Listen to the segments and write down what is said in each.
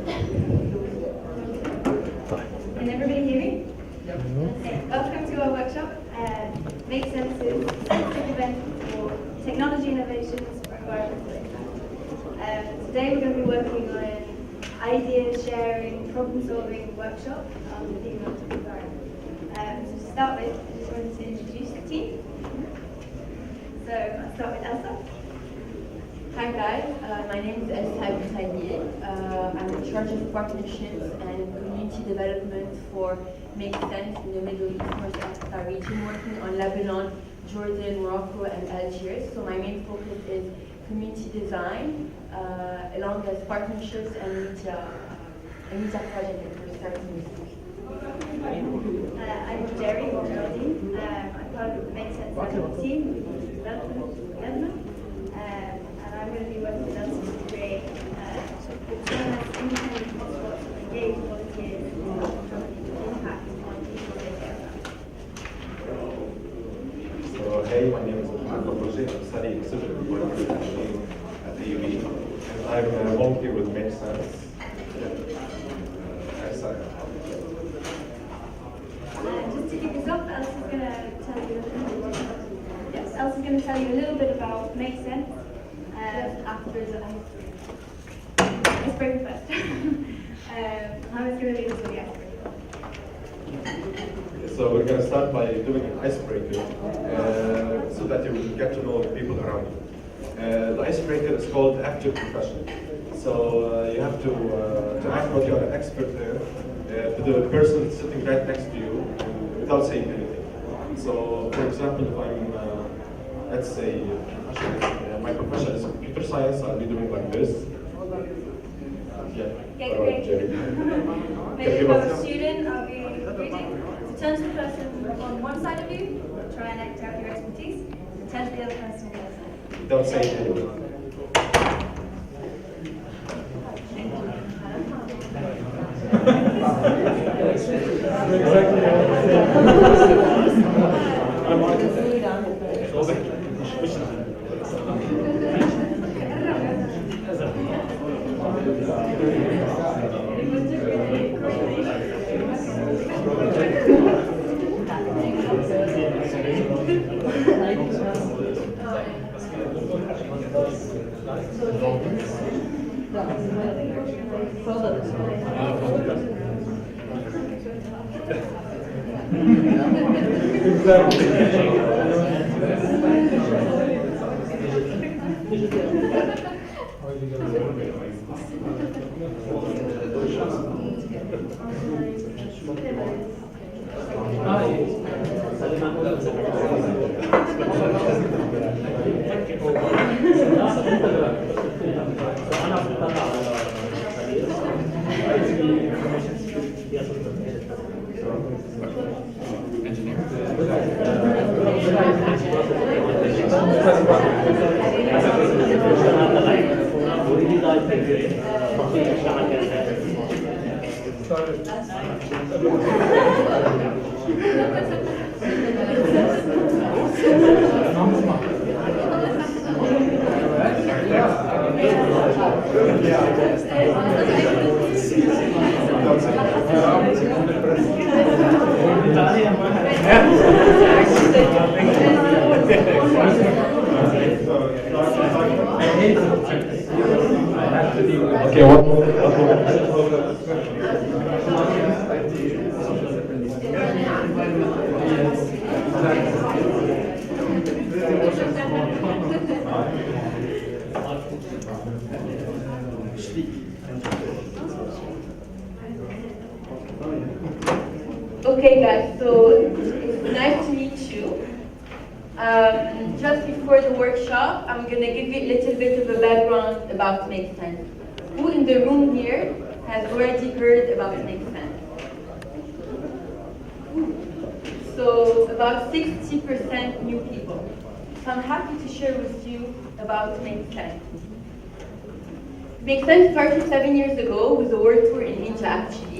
Can everybody hear me? Yep. Okay. Welcome to our workshop. MakeSense is a sensitive event for technology innovations for environmental impact. Today we're going to be working on ideas sharing, problem solving workshop on the theme of the environment. So to start with, I just wanted to introduce the team. So I'll start with Elsa. Hi guys, my name is Elsa. I'm in charge of partnerships and community development for MakeSense in the Middle East, North Africa region, working on Lebanon, Jordan, Morocco, and Algiers. So my main focus is community design, along with partnerships and media projects that we're starting this week. I'm Jeraldine. I'm part of the MakeSense team with development in Lebanon. I'm going to be working with Elsa to create autonomous independent hotspots to engage volunteers in impact on people they care about. So, hey, my name is Khalil. I'm studying civil engineering at the UB, and I'm a volunteer with MakeSense. Just to kick us off, Elsa's going to tell you a little bit. Yes, Elsa's going to tell you a little bit about MakeSense. After the icebreaker first. How is going to be this with the icebreaker? So we're going to start by doing an icebreaker so that you will get to know the people around you. The icebreaker is called Act Your Profession. So you have to act like you're an expert there to the person sitting right next to you without saying anything. So for example, if I'm, let's say, my profession is computer science, I'll be doing like this. Yeah. Okay, great. Maybe if I'm a student, I'll be reading. So turn to the person on one side of you, try and act out your expertise, and turn to the other person on the other side. Without saying anything. Okay, what Okay guys, so it's nice to meet you. Just before the workshop, I'm going to give you a little bit of a background about MakeSense. Who in the room here has already heard about MakeSense? So about 60% new people. So I'm happy to share with you about MakeSense. MakeSense started 7 years ago with a world tour in India actually.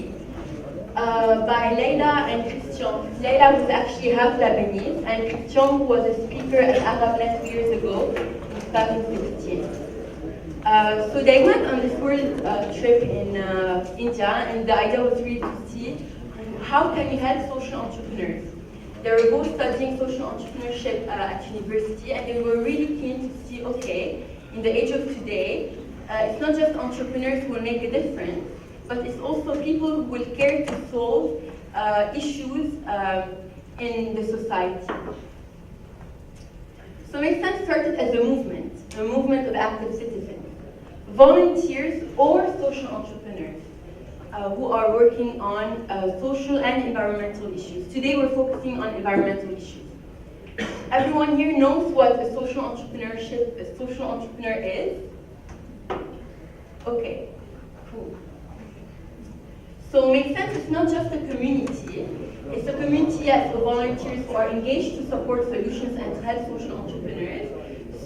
By Leila and Christian. Leila was actually half Lebanese, and Christian was a speaker at ArabNet 2 years ago, in 2016. So they went on this world trip in India, and the idea was really to see how can we help social entrepreneurs. They were both studying social entrepreneurship at university, and they were really keen to see, okay, in the age of today, it's not just entrepreneurs who will make a difference, but it's also people who will care to solve issues in the society. So MakeSense started as a movement of active citizens, volunteers or social entrepreneurs who are working on social and environmental issues. Today we're focusing on environmental issues. Everyone here knows what a social entrepreneur is? Okay, cool. So MakeSense is not just a community. It's a community of volunteers who are engaged to support solutions and to help social entrepreneurs.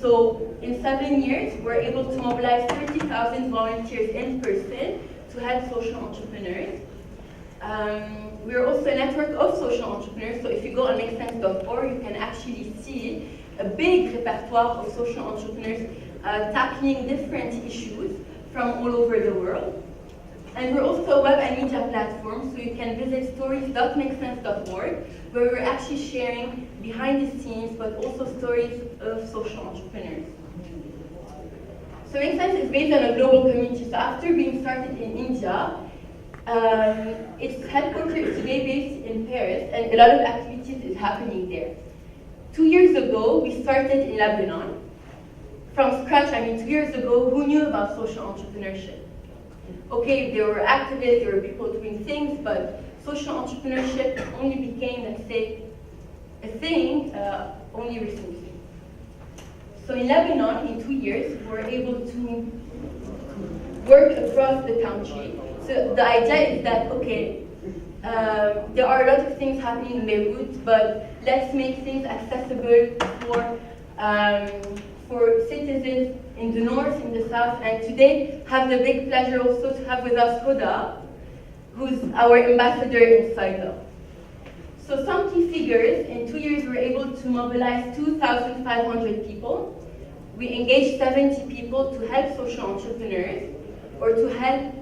So in 7 years, we're able to mobilize 30,000 volunteers in person to help social entrepreneurs. We're also a network of social entrepreneurs. So if you go on MakeSense.org, you can actually see a big repertoire of social entrepreneurs tackling different issues from all over the world. And we're also a web and media platform, so you can visit stories.makesense.org, where we're actually sharing behind the scenes, but also stories of social entrepreneurs. So MakeSense is based on a global community. So after being started in India, its headquarters is today based in Paris, and a lot of activities is happening there. 2 years ago, we started in Lebanon. From scratch, 2 years ago, who knew about social entrepreneurship? Okay, there were activists, there were people doing things, but social entrepreneurship only became, let's say, a thing only recently. So in Lebanon, in 2 years, we were able to work across the country. So the idea is that, okay, there are a lot of things happening in Beirut, but let's make things accessible for citizens in the north, in the south, and today have the big pleasure also to have with us Huda, who's our ambassador in Saida. So some key figures: in 2 years we were able to mobilize 2,500 people. We engaged 70 people to help social entrepreneurs or to help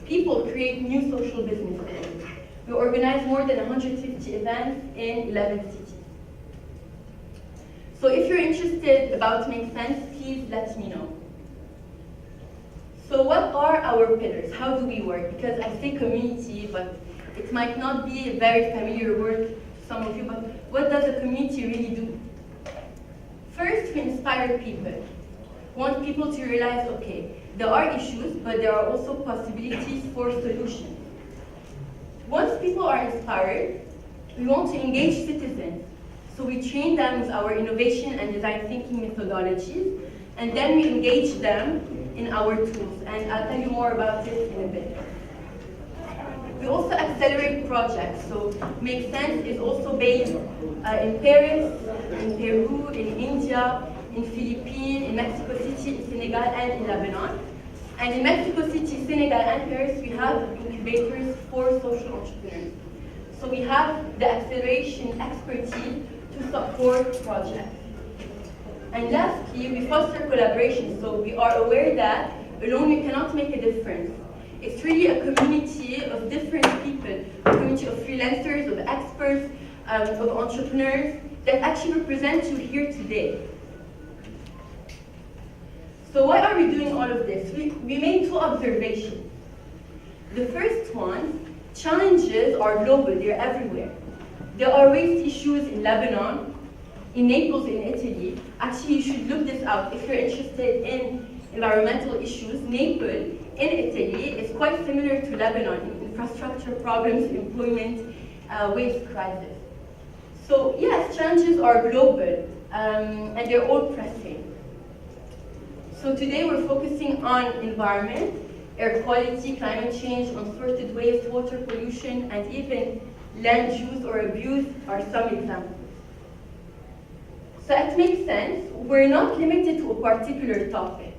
people create new social businesses. We organized more than 150 events in 11 cities. So if you're interested about MakeSense, please let me know. So what are our pillars? How do we work? Because I say community, but it might not be a very familiar word to some of you, but what does a community really do? First, we inspire people. We want people to realize, okay, there are issues, but there are also possibilities for solutions. Once people are inspired, we want to engage citizens. So we train them with our innovation and design thinking methodologies, and then we engage them in our tools. And I'll tell you more about it in a bit. We also accelerate projects. So MakeSense is also based in Paris, in Peru, in India, in Philippines, in Mexico City, in Senegal, and in Lebanon. And in Mexico City, Senegal, and Paris, we have incubators for social entrepreneurs. So we have the acceleration expertise to support projects. And lastly, we foster collaboration. So we are aware that alone we cannot make a difference. It's really a community of different people, a community of freelancers, of experts, of entrepreneurs that actually represent you here today. So why are we doing all of this? We made 2 observations. The first one, challenges are global, they're everywhere. There are waste issues in Lebanon, in Naples, in Italy. Actually, you should look this up if you're interested in environmental issues. Naples, in Italy, is quite similar to Lebanon in infrastructure problems, employment, waste crisis. So yes, challenges are global, and they're all pressing. So today we're focusing on environment, air quality, climate change, unsorted waste, water pollution, and even land use or abuse are some examples. So at MakeSense, we're not limited to a particular topic.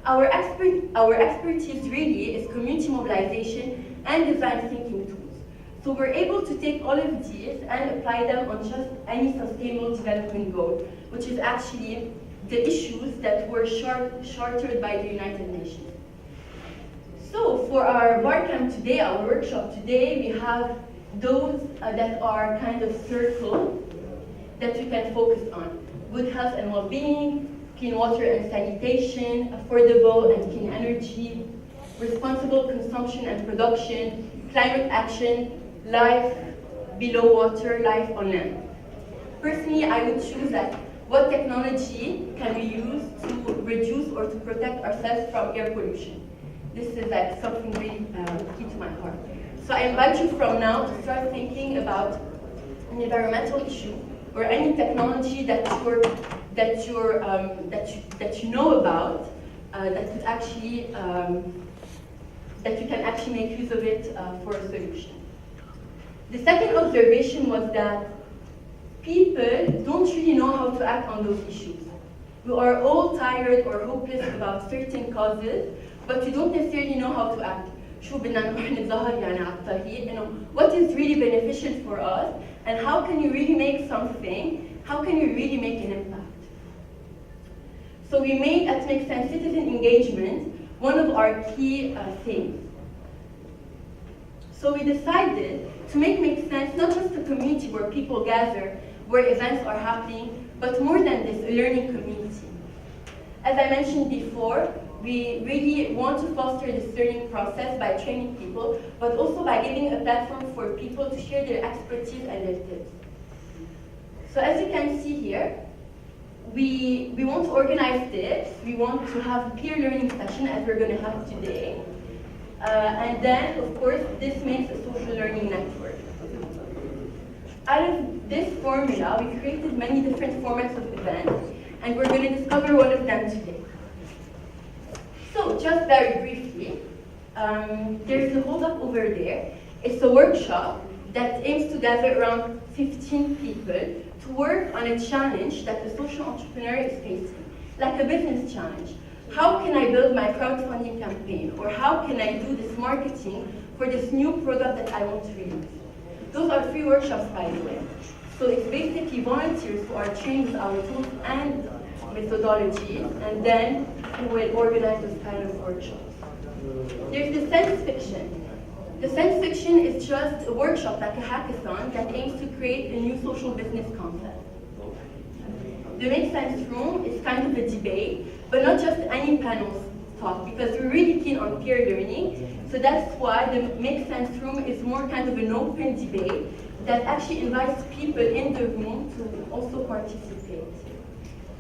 Our expertise really is community mobilization and design thinking tools. So we're able to take all of these and apply them on just any sustainable development goal, which is actually the issues that were chartered by the United Nations. So for our barcamp today, our workshop today, we have those that are kind of circle that we can focus on. Good health and well-being, clean water and sanitation, affordable and clean energy, responsible consumption and production, climate action, life below water, life on land. Personally, I would choose that what technology can we use to reduce or to protect ourselves from air pollution? This is like something really key to my heart. So I invite you from now to start thinking about an environmental issue or any technology that you know about that could actually that you can actually make use of it for a solution. The second observation was that people don't really know how to act on those issues. We are all tired or hopeless about certain causes, but we don't necessarily know how to act. What is really beneficial for us, and how can you really make something, how can you really make an impact? So we made at MakeSense citizen engagement one of our key things. So we decided to make MakeSense not just a community where people gather, where events are happening, but more than this, a learning community. As I mentioned before, we really want to foster this learning process by training people, but also by giving a platform for people to share their expertise and their tips. So as you can see here, we want to organize this. We want to have a peer learning session as we're going to have today. And then, of course, this makes a social learning network. Out of this formula, we created many different formats of events, and we're going to discover one of them today. So, just very briefly, there's a hold up over there. It's a workshop that aims to gather around 15 people to work on a challenge that the social entrepreneur is facing, like a business challenge. How can I build my crowdfunding campaign? Or how can I do this marketing for this new product that I want to release? Those are free workshops, by the way. So it's basically volunteers who are trained with our tools and methodologies, and then who will organize this kind of workshops. There's the science fiction. The science fiction is just a workshop, like a hackathon, that aims to create a new social business concept. The MakeSense room is kind of a debate, but not just any panels talk, because we're really keen on peer learning. So that's why the MakeSense room is more kind of an open debate that actually invites people in the room to also participate.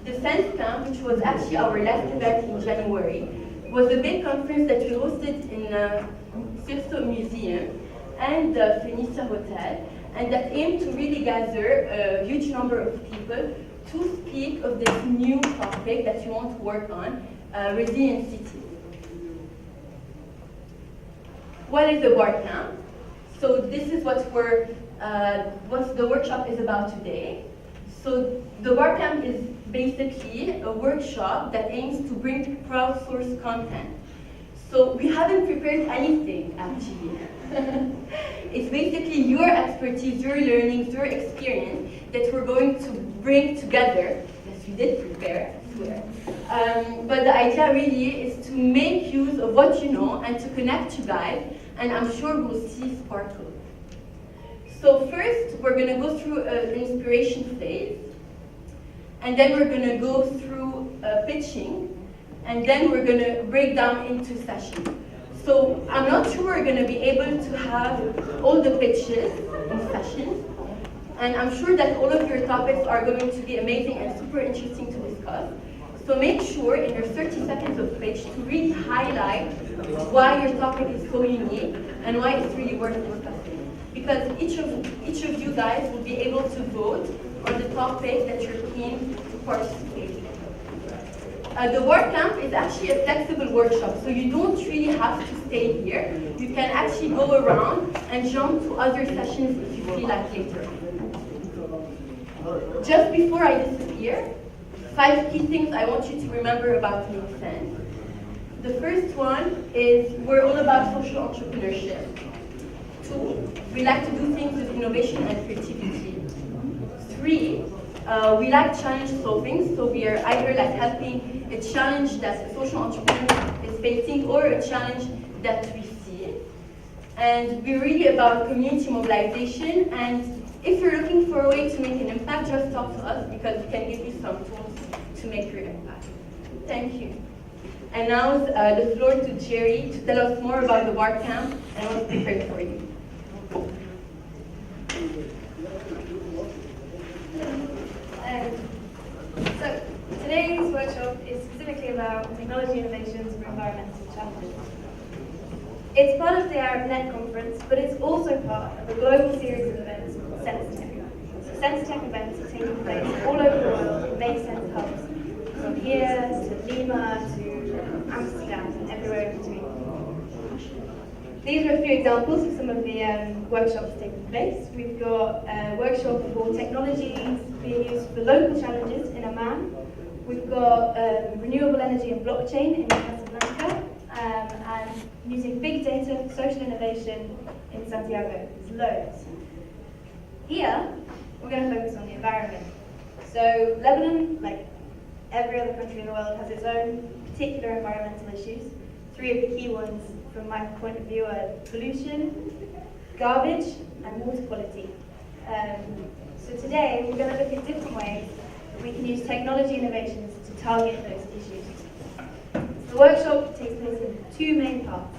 The Sense Camp, which was actually our last event in January, was a big conference that we hosted in Silso Museum and the Phoenicia Hotel, and that aimed to really gather a huge number of people to speak of this new topic that you want to work on, resilient cities. What is the barcamp? So this is what the workshop is about today. So the barcamp is basically a workshop that aims to bring crowdsourced content. So we haven't prepared anything, actually. It's basically your expertise, your learnings, your experience that we're going to bring together. Yes, we did prepare, I swear. But the idea really is to make use of what you know and to connect you guys, and I'm sure we'll see sparkle. So first, we're going to go through an inspiration phase, and then we're going to go through pitching, and then we're going to break down into sessions. So I'm not sure we're going to be able to have all the pitches in sessions, and I'm sure that all of your topics are going to be amazing and super interesting to discuss. So make sure in your 30 seconds of pitch to really highlight why your topic is so unique and why it's really worth discussing. Because each of you guys will be able to vote on the topic that you're keen to participate in. The WordCamp is actually a flexible workshop, so you don't really have to stay here. You can actually go around and jump to other sessions if you feel like later on. Just before I disappear, 5 key things I want you to remember about MakeSense. The first one is we're all about social entrepreneurship. 2, we like to do things with innovation and creativity. 3, We like challenge solving, so we are either like helping a challenge that a social entrepreneur is facing or a challenge that we see. And we're really about community mobilization, and if you're looking for a way to make an impact, just talk to us because we can give you some tools to make your impact. Thank you. And now the floor to Jerry to tell us more about the bar camp and what's prepared for you. So today's workshop is specifically about technology innovations for environmental challenges. It's part of the ArabNet conference, but it's also part of a global series of events called Sense Tech. So Sense Tech events are taking place all over the world in MakeSense hubs, from here to Lima to Amsterdam and everywhere in between. These are a few examples of some of the workshops taking place. We've got a workshop for technologies being used for local challenges in Oman. We've got renewable energy and blockchain in Casablanca, and using big data for social innovation in Santiago. There's loads. Here, we're going to focus on the environment. So Lebanon, like every other country in the world, has its own particular environmental issues. Three of the key ones from my point of view are pollution, garbage, and water quality. So today we're going to look at different ways that we can use technology innovations to target those issues. The workshop takes place in two main parts.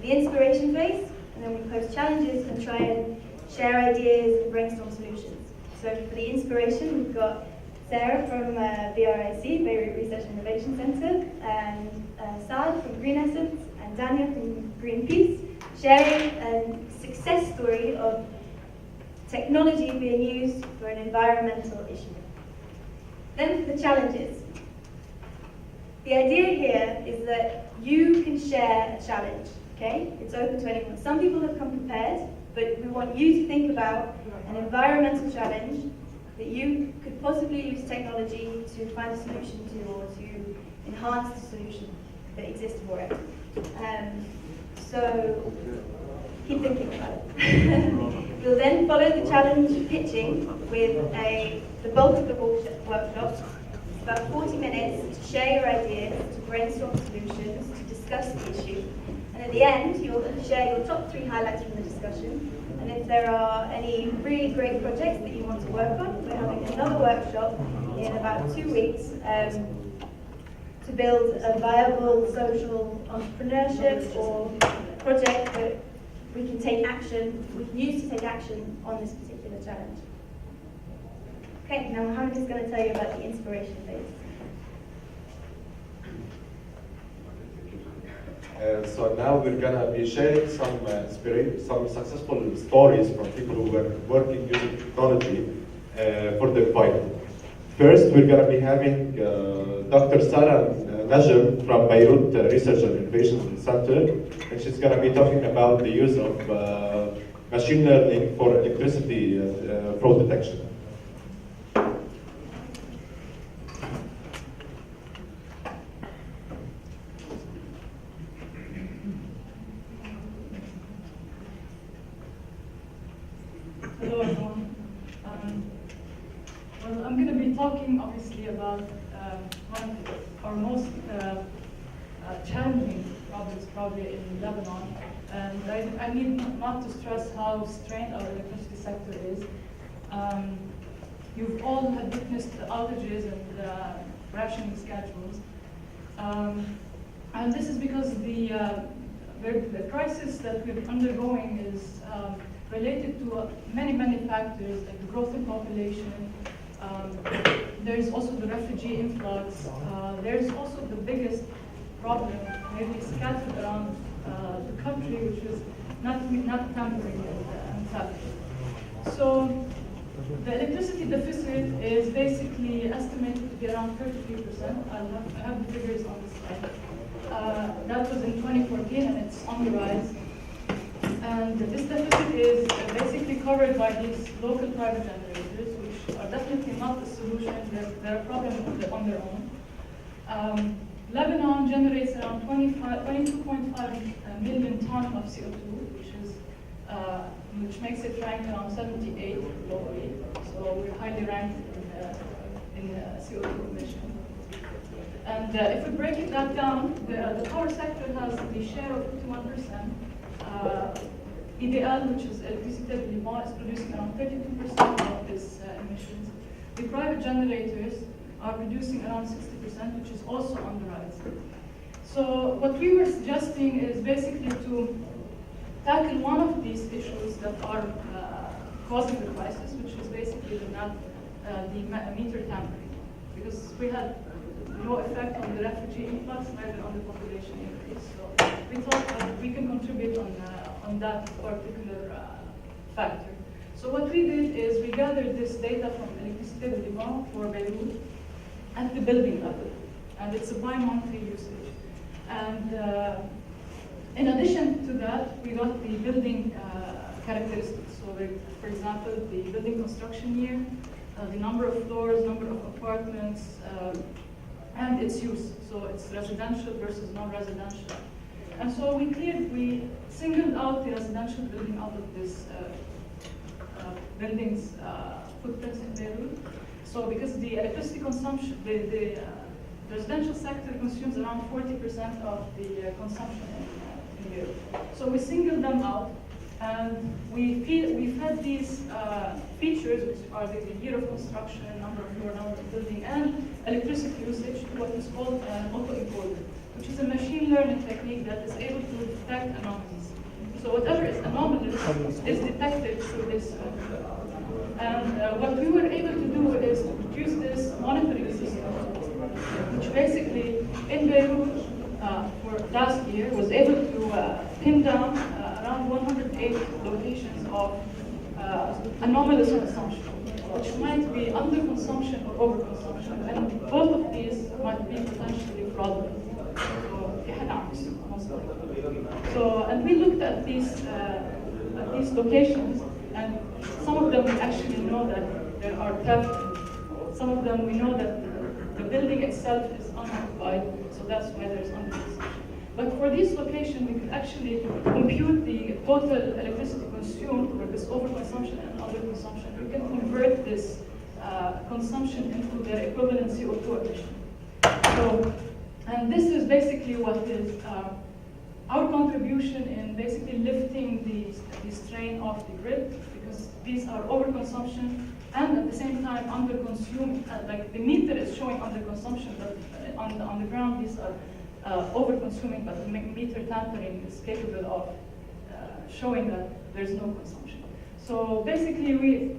The inspiration phase, and then we pose challenges and try and share ideas and brainstorm solutions. So for the inspiration, we've got Sarah from BRIC, Beirut Research and Innovation Center, and Saad from Green Essence, and Dania from Greenpeace, sharing a success story of technology being used for an environmental issue. Then for the challenges. The idea here is that you can share a challenge, okay? It's open to anyone. Some people have come prepared, but we want you to think about an environmental challenge that you could possibly use technology to find a solution to, or to enhance the solution that exists for it. So keep thinking about it. We'll then follow the challenge pitching with the bulk of the workshop. It's about 40 minutes to share your ideas, to brainstorm solutions, to discuss the issue. And at the end, you'll share your top 3 highlights from the discussion. And if there are any really great projects that you want to work on, we're having another workshop in about 2 weeks to build a viable social entrepreneurship or project that we can use to take action on this particular challenge. Okay, now Mohammed is going to tell you about the inspiration phase. So now we're gonna be sharing some successful stories from people who were working using technology for the environment. First, we're gonna be having Dr. Sarah Najm from Beirut Research and Innovation Center, and she's gonna be talking about the use of machine learning for electricity fraud detection. Hello everyone. Well, I'm going to be talking obviously about one of our most challenging problems probably in Lebanon, and I need not to stress how strained our electricity sector is. You've all had witnessed the outages and rationing schedules, and this is because the crisis that we're undergoing is related to many factors, like the growth in population. There's also the refugee influx. There's also the biggest problem, maybe scattered around the country, which is not tampering and tapping. So the electricity deficit is basically estimated to be around 33%. I have the figures on the slide. That was in 2014, and it's on the rise. And this deficit is basically covered by these local private generators, which are definitely not the solution. They're a problem on their own. Lebanon generates around 22.5 million tons of CO2, which is which makes it rank around 78 globally. So we're highly ranked in CO2 emission. And if we break that down, the power sector has the share of 51%. EDL, which is Electricité de Liban, is producing around 32% of this emissions. The private generators are producing around 60%, which is also on the rise. So what we were suggesting is basically to tackle one of these issues that are causing the crisis, which is basically the meter tampering, because we had no effect on the refugee influx, neither on the population increase. So we thought that we can contribute on that particular factor. So what we did is we gathered this data from Electricité de Liban for Beirut at the building level, and it's a bi-monthly usage. And in addition to that, we got the building characteristics. So, for example, the building construction year, the number of floors, number of apartments, and its use. So it's residential versus non-residential. And so we singled out the residential building out of this building's footprints in Beirut. So because the electricity consumption, the residential sector consumes around 40% of the consumption in Beirut. So we singled them out, and we fed these features, which are the year of construction, number of floor, number of building, and electricity usage, to what is called an autoencoder, which is a machine learning technique that is able to detect anomalies. So whatever is anomalous is detected through this. And what we were able to do is to produce this monitoring system, which basically in Beirut for last year was able to pin down around 108 locations of anomalous consumption, which might be underconsumption or overconsumption, and both of these might be potentially fraudulent. So, and we looked at these locations, and some of them we actually know that there are theft. Some of them we know that the building itself is unoccupied, so that's why there's underconsumption. But for this location, we could actually compute the total electricity consumed, or this overconsumption and underconsumption. We can convert this consumption into their equivalent CO2 emission. So, and this is basically what is our contribution in basically lifting the strain off the grid, because these are overconsumption and at the same time underconsumed. Like the meter is showing underconsumption, but on the ground these are overconsuming, but the meter tampering is capable of showing that there's no consumption. So basically we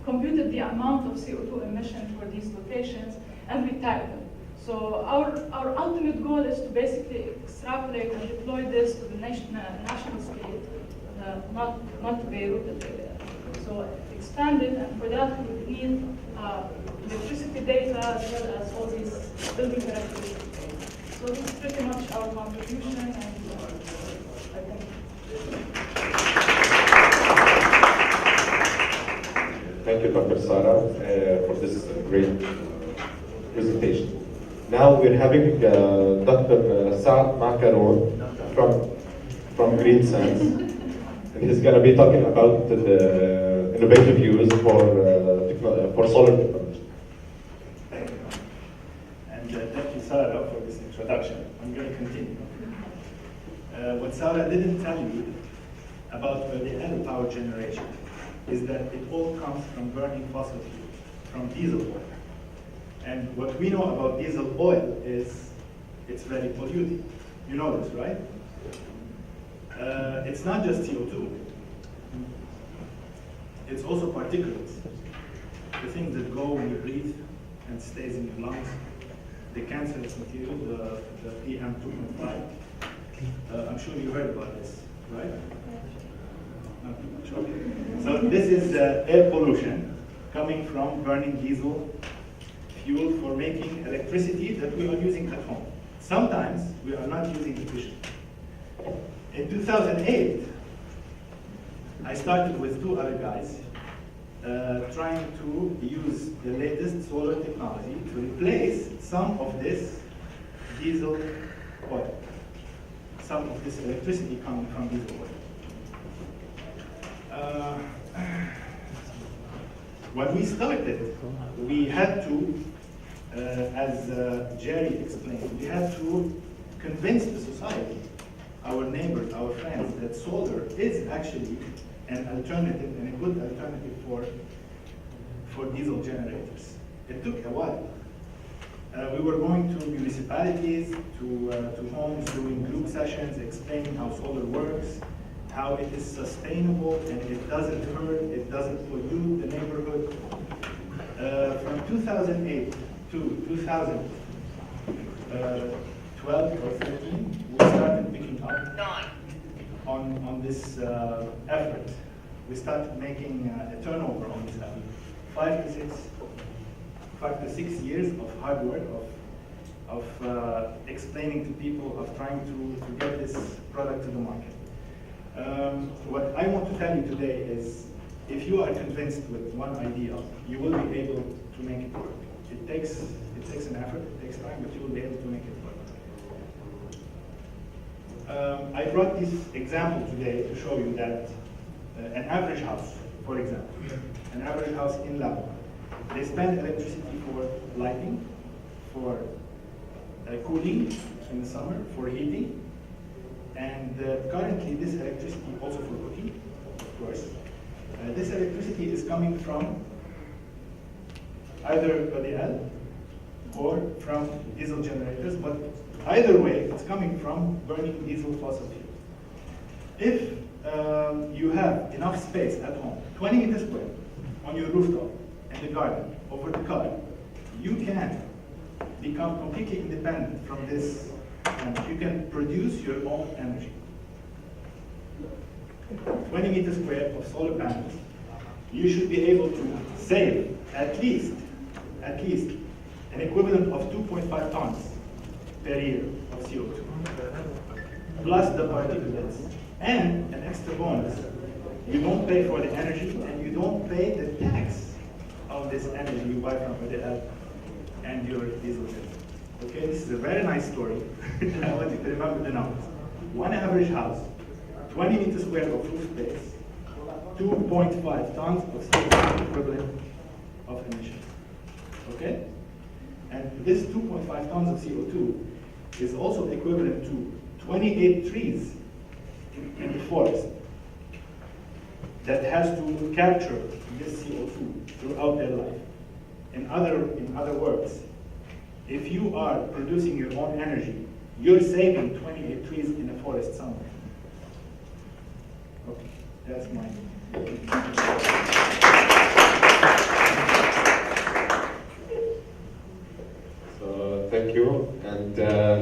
computed the amount of CO2 emission for these locations, and we tagged them. So our ultimate goal is to basically extrapolate and deploy this to the national scale, not to Beirut. So expand it, and for that we would need electricity data as well as all these building characteristics. So this is pretty much our contribution, and I think. Thank you, Dr. Sarah, for this great presentation. Now we're having Dr. Saad Makaroon from MakeSense, and he's going to be talking about the innovative use for solar technology. Thank you. And thank you, Sarah, for this introduction. I'm going to continue. What Sarah didn't tell you about the other power generation is that it all comes from burning fossil fuel, from diesel oil. And what we know about diesel oil is it's very polluting. You know this, right? It's not just CO2. It's also particulates. The things that go when you breathe and stays in your lungs. The cancerous material, the PM2.5. I'm sure you heard about this, right? Sure. So this is air pollution coming from burning diesel fuel for making electricity that we are using at home. Sometimes we are not using efficiently. In 2008, I started with two other guys trying to use the latest solar technology to replace some of this diesel oil, some of this electricity coming from diesel oil. When we started, we had to, as Jerry explained, we had to convince the society, our neighbors, our friends, that solar is actually an alternative and a good alternative for diesel generators. It took a while. We were going to municipalities, to homes, doing group sessions, explaining how solar works, how it is sustainable and it doesn't hurt, it doesn't pollute the neighborhood. From 2008 to 2012 or 13, we started picking up on this effort. We started making a turnover on this effort. 5 to 6 years of hard work, of explaining to people, of trying to get this product to the market. What I want to tell you today is, if you are convinced with one idea, you will be able to make it work. It takes an effort, it takes time, but you will be able to make it work. I brought this example today to show you that an average house, for example, an average house in Lebanon, they spend electricity for lighting, for cooling in the summer, for heating, and currently this electricity also for cooking, of course. This electricity is coming from either ODL or from diesel generators, but either way, it's coming from burning diesel fossil fuel. If you have enough space at home, 20 meters square, on your rooftop, in the garden, over the car, you can become completely independent from this, and you can produce your own energy. 20 meters square of solar panels, you should be able to save at least an equivalent of 2.5 tons per year of CO2, plus the particulates. And an extra bonus, you don't pay for the energy and you don't pay the tax of this energy you buy from ODL and your diesel generator. Okay, this is a very nice story. I want you to remember the numbers. One average house, 20 meters square of roof space, 2.5 tons of CO2 equivalent of emissions. Okay? And this 2.5 tons of CO2 is also equivalent to 28 trees in the forest that has to capture this CO2 throughout their life. In other words, if you are producing your own energy, you're saving 28 trees in a forest somewhere. Okay, that's mine. So, thank you. And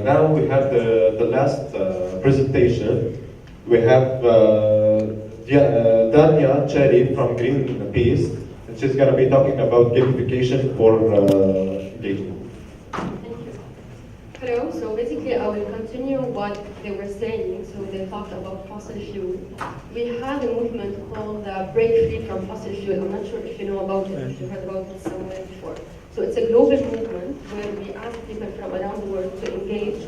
now we have the last presentation. We have Dania Cherry from Greenpeace, and she's going to be talking about gamification for gaming. Hello, so basically I will continue what they were saying. So they talked about fossil fuel. We had a movement called Break Free from Fossil Fuel. I'm not sure if you know about it, if you heard about it somewhere before. So it's a global movement where we ask people from around the world to engage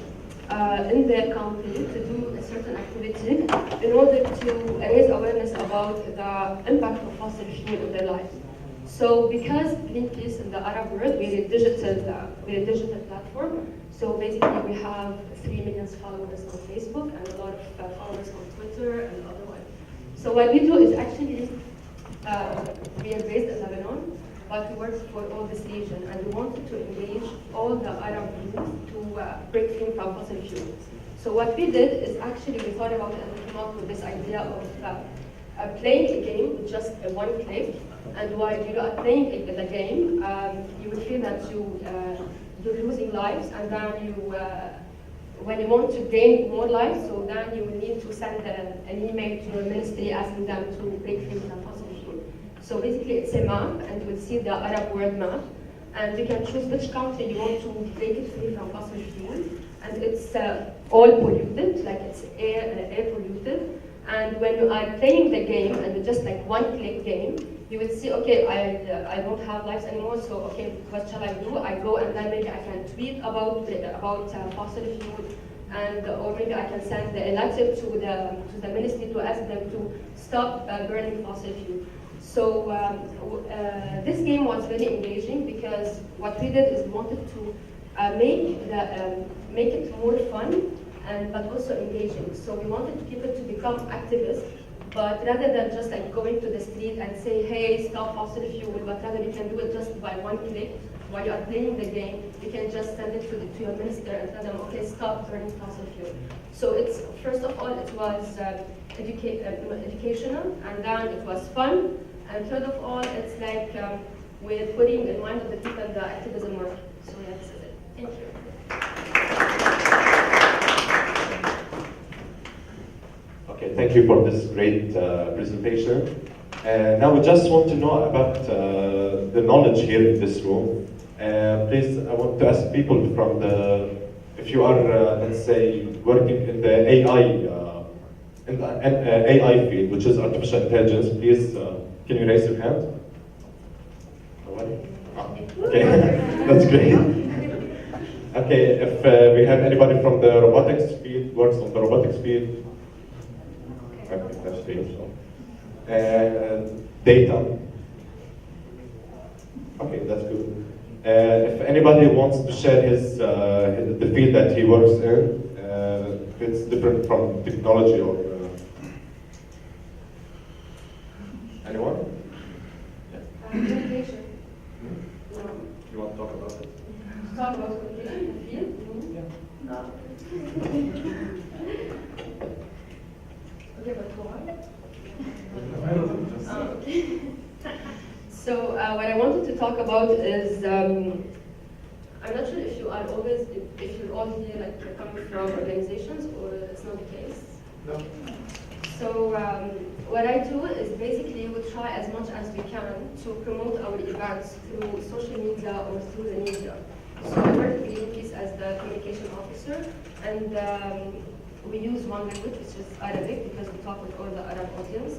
in their country to do a certain activity in order to raise awareness about the impact of fossil fuel in their lives. So because Greenpeace in the Arab world, we're a digital platform. So basically we have 3 million followers on Facebook and a lot of followers on Twitter and otherwise. So what we do is actually, we are based in Lebanon, but we work for all this region, and we wanted to engage all the Arab regions to break free from fossil fuels. So what we did is actually we thought about it and we came up with this idea of playing a game with just one click. And while you are playing the game, you will feel that you're losing lives, and then when you want to gain more lives, so then you will need to send an email to your ministry asking them to break free from fossil fuel. So basically it's a map, and you will see the Arab world map, and you can choose which country you want to break it free from fossil fuel, and it's all polluted, like it's air polluted. And when you are playing the game, and it's just like one-click game, you will see, okay, I don't have lives anymore, so okay, what shall I do? I go and then maybe I can tweet about fossil fuel, or maybe I can send a letter to the ministry to ask them to stop burning fossil fuel. So this game was very engaging because what we did is we wanted to make it more fun but also engaging. So we wanted people to become activists, but rather than just like going to the street and say, hey, stop fossil fuel, but rather you can do it just by one click. While you are playing the game, you can just send it to your minister and tell them, okay, stop burning fossil fuel. So it's, first of all, it was educational, and then it was fun, and third of all, it's like we're putting in mind of the people the activism work. So yeah, this is it. Thank you. Okay, thank you for this great presentation. Now we just want to know about the knowledge here in this room. Please, I want to ask people from if you are, let's say, working in the AI field, which is artificial intelligence, please, can you raise your hand? Nobody? Okay, that's great. Okay, if we have anybody from the robotics field, works on the robotics field, okay, that's great. Data. Okay, that's good. If anybody wants to share the field that he works in, if it's different from technology or anyone? Yeah. Communication. You want to talk about it? Talk about communication in the field? Yeah. No. Okay, but go on. Okay. So what I wanted to talk about is I'm not sure if you are always if you're all here like you're coming from organizations or it's not the case. No. So what I do is basically we try as much as we can to promote our events through social media or through the media. So I work with Greenpeace as the communication officer, and we use one language, which is Arabic, because we talk with all the Arab audience.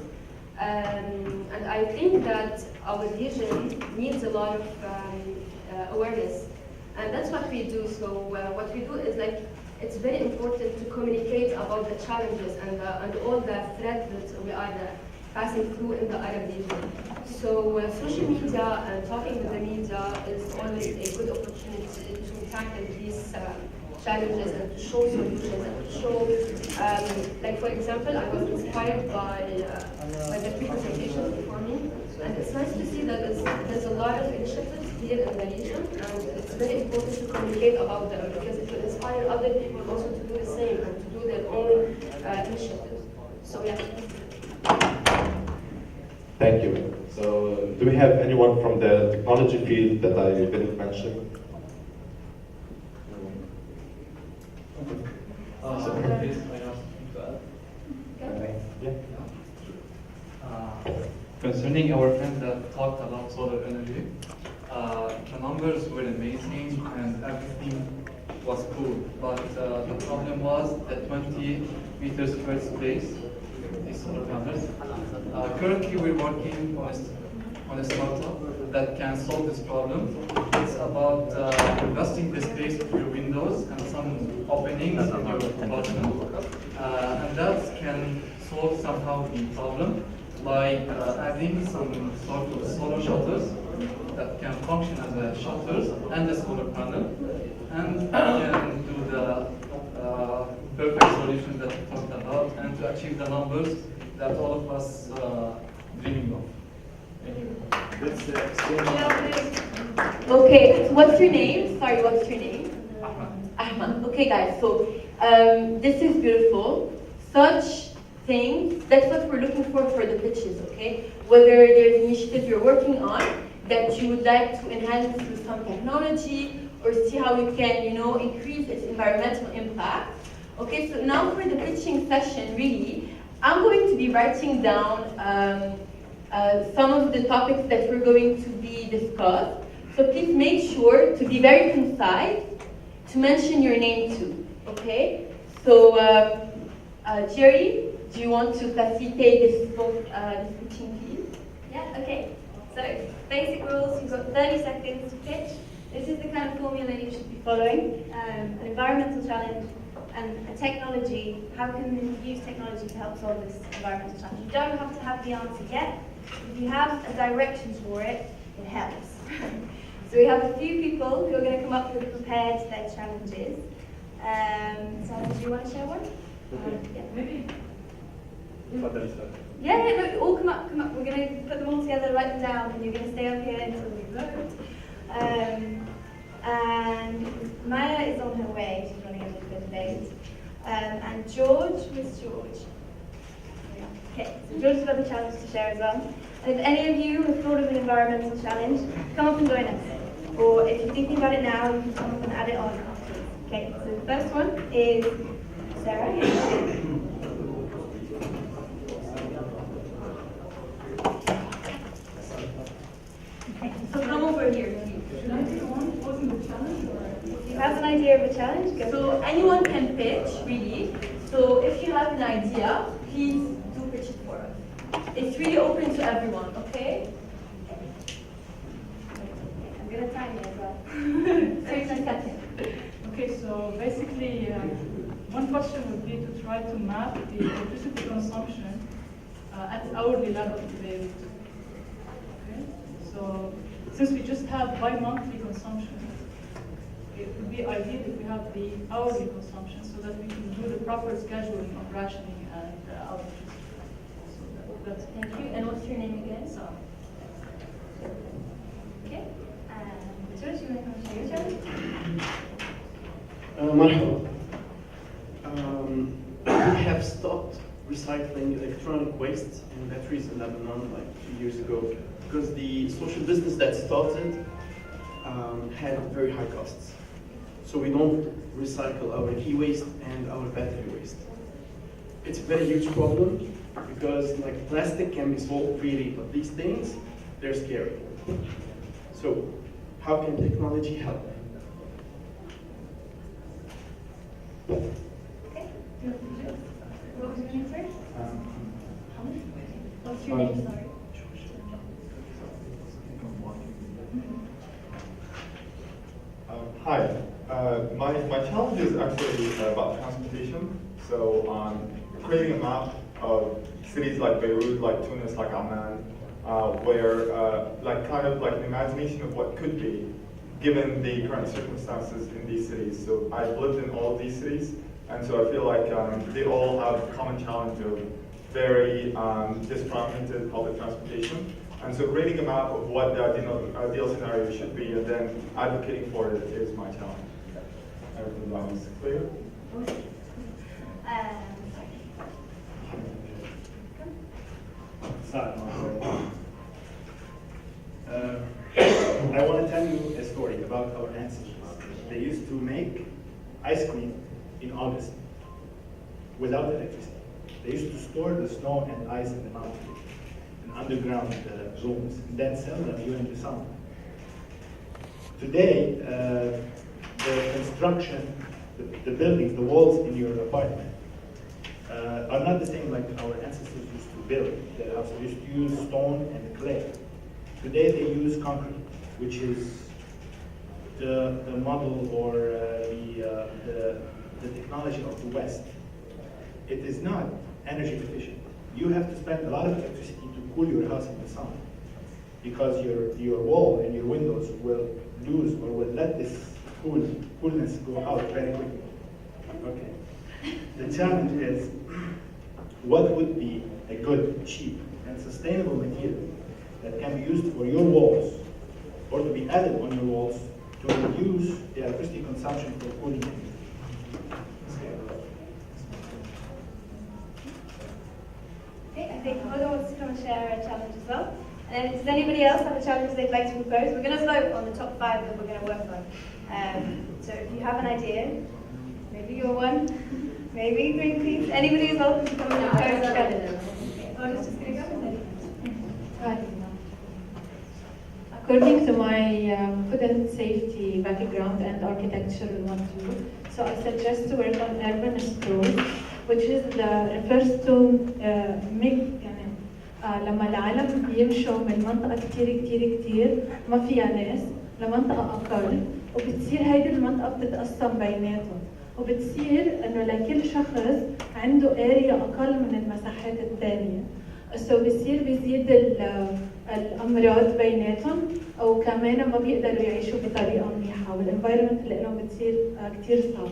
And I think that our vision needs a lot of awareness, and that's what we do. So what we do is like it's very important to communicate about the challenges and all the threats that we are passing through in the Arab region. So social media and talking with the media is always a good opportunity to tackle these challenges and to show solutions and to show, like for example, I was inspired by the three presentations before me, and it's nice to see that there's a lot of initiatives here in the region, and it's very important to communicate about them because it will inspire other people also to do the same and to do their own initiatives. So yeah. Thank you. So do we have anyone from the technology field that I didn't mention? Concerning our friends that talked about solar energy, the numbers were amazing and everything was cool, but the problem was the 20 meters per space, these solar panels. Currently we're working on a startup that can solve this problem. It's about adjusting the space of your windows and some openings in your apartment, and that can solve somehow the problem by adding some sort of solar shutters that can function as a shutters and a solar panel, and can do the perfect solution that we talked about and to achieve the numbers that all of us dreaming of. Thank you. Okay, so what's your name? Sorry, what's your name? Ahmad. Okay, guys, so this is beautiful. Such things, that's what we're looking for the pitches, okay? Whether there's initiatives you're working on that you would like to enhance with some technology or see how you can, increase its environmental impact. Okay, so now for the pitching session, really, I'm going to be writing down some of the topics that we're going to be discussed. So please make sure to be very concise, to mention your name too, okay? So, Jerry, do you want to facilitate this pitching, please? Yeah, okay. So, basic rules, you've got 30 seconds to pitch. This is the kind of formula you should be following. An environmental challenge, and technology, how can we use technology to help solve this environmental challenge? You don't have to have the answer yet. If you have a direction for it, it helps. So we have a few people who are going to come up with prepared their challenges. So do you want to share one? Yeah. Maybe. Yeah, look, all come up. We're going to put them all together, write them down, and you're going to stay up here until we vote. And Maya is on her way. She's running a little bit late. And George, where's George? Okay, so George has got the challenge to share as well. And if any of you have thought of an environmental challenge, come up and join us. Or if you're thinking about it now, you can come up and add it on afterwards. Okay, so the first one is Sarah. Okay, so come over here. Should I be the one posing the challenge? If you have an idea of a challenge, go. So anyone can pitch, really. So if you have an idea, please do pitch it for us. It's really open to everyone, okay? I'm going to time you as well. 30 seconds. Okay, so basically, one question would be to try to map the electricity consumption at hourly level in Beirut. Okay, so since we just have bi-monthly consumption, it would be ideal if we have the hourly consumption so that we can do the proper scheduling of rationing and outages. So that's Thank you. And what's your name again? so. Okay. George, you want to come share your challenge? مرحبا. We have stopped recycling electronic waste and batteries in Lebanon like 2 years ago because the social business that started had very high costs. So we don't recycle our e-waste and our battery waste. It's a very huge problem because like plastic can be sold freely, but these things, they're scary. So how can technology help? Okay. What was your name, sir? What's your name, sorry? Hi. My challenge is actually about transportation. So creating a map of cities like Beirut, like Tunis, like Amman, where like kind of like an imagination of what could be given the current circumstances in these cities. So I've lived in all of these cities, and so I feel like they all have a common challenge of very disfragmented public transportation. And so creating a map of what the ideal scenario should be and then advocating for it is my challenge. I hope that was clear. I want to tell you a story about our ancestors. They used to make ice cream in August without electricity. They used to store the snow and ice in the mountain, in underground rooms, and then sell them during the summer. Today, the construction, the buildings, the walls in your apartment are not the same like our ancestors used to build their house. They used to use stone and clay. Today they use concrete, which is the model or the technology of the West. It is not energy efficient. You have to spend a lot of electricity to cool your house in the summer because your wall and your windows will lose or will let this coolness go out very quickly. Okay. The challenge is, what would be a good, cheap, and sustainable material that can be used for your walls or to be added on your walls to reduce the electricity consumption for cooling? Okay, I think Khalil wants to come and share a challenge as well. And does anybody else have a challenge they'd like to propose? We're going to vote on the top 5 that we're going to work on. So if you have an idea, maybe you're one, maybe Greenpeace, anybody is welcome to come and propose a challenge. Oh, it's just going to go. Right. According to my food and safety background and architectural one too, so I suggest to work on urban stores, which is refers to لما العالم بيمشوا من منطقة كتير ما فيها ناس لمنطقة أقل وبتصير هيدي المنطقة بتتقسم بيناتهم وبتصير إنه لكل شخص عنده اريا أقل من المساحات الثانية. بصير بيزيد الأمراض بيناتهم، أو كمان ما بيقدروا يعيشوا بطريقة منيحة، والانفايرمنت لهم بتصير كتير صعب.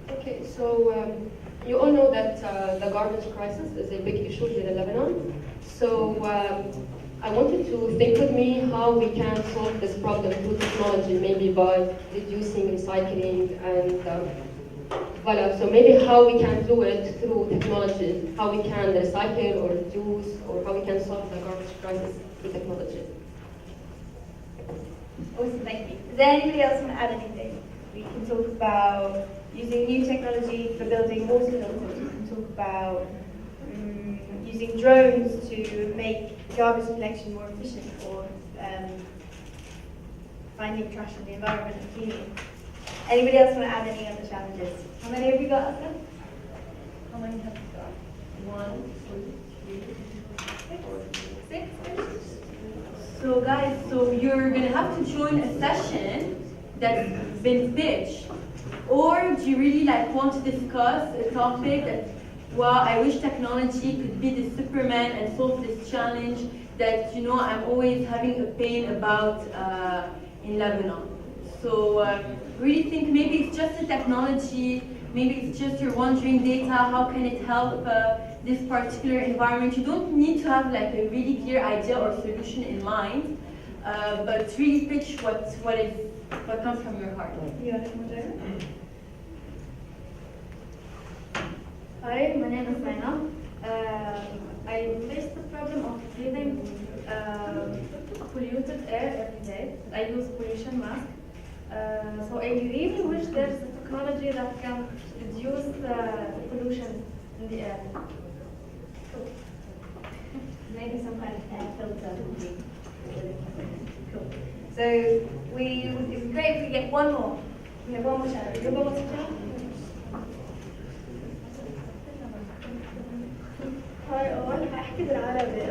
Okay, so you all know that the garbage crisis is a big issue here in Lebanon. So I wanted to think with me how we can solve this problem through technology, maybe by reducing recycling and voila. So maybe how we can do it through technology, how we can recycle or reduce, or how we can solve the garbage crisis through technology. Awesome, thank you. Does anybody else want to add anything? We can talk about using new technology for building water filters. We can talk about using drones to make garbage collection more efficient, or finding trash in the environment and cleaning. Anybody else want to add any other challenges? How many have we got, Elsa? How many have we got? 1, 2, 3, 4, 6. So guys, so you're gonna have to join a session that's been pitched, or do you really want to discuss a topic that, well, I wish technology could be the Superman and solve this challenge that I'm always having a pain about in Lebanon. So really think maybe it's just the technology, maybe it's just you're wondering data, how can it help this particular environment. You don't need to have a really clear idea or solution in mind, but really pitch what comes from your heart. Hi, my name is Maina. I face the problem of breathing polluted air every day. I use pollution mask. So I really wish there's a technology that can reduce the pollution in the air. Maybe some kind of air filter would be cool. So it would be great if we get one more. We have one more challenge. You want to challenge? هاي أول هحكي بالعربي.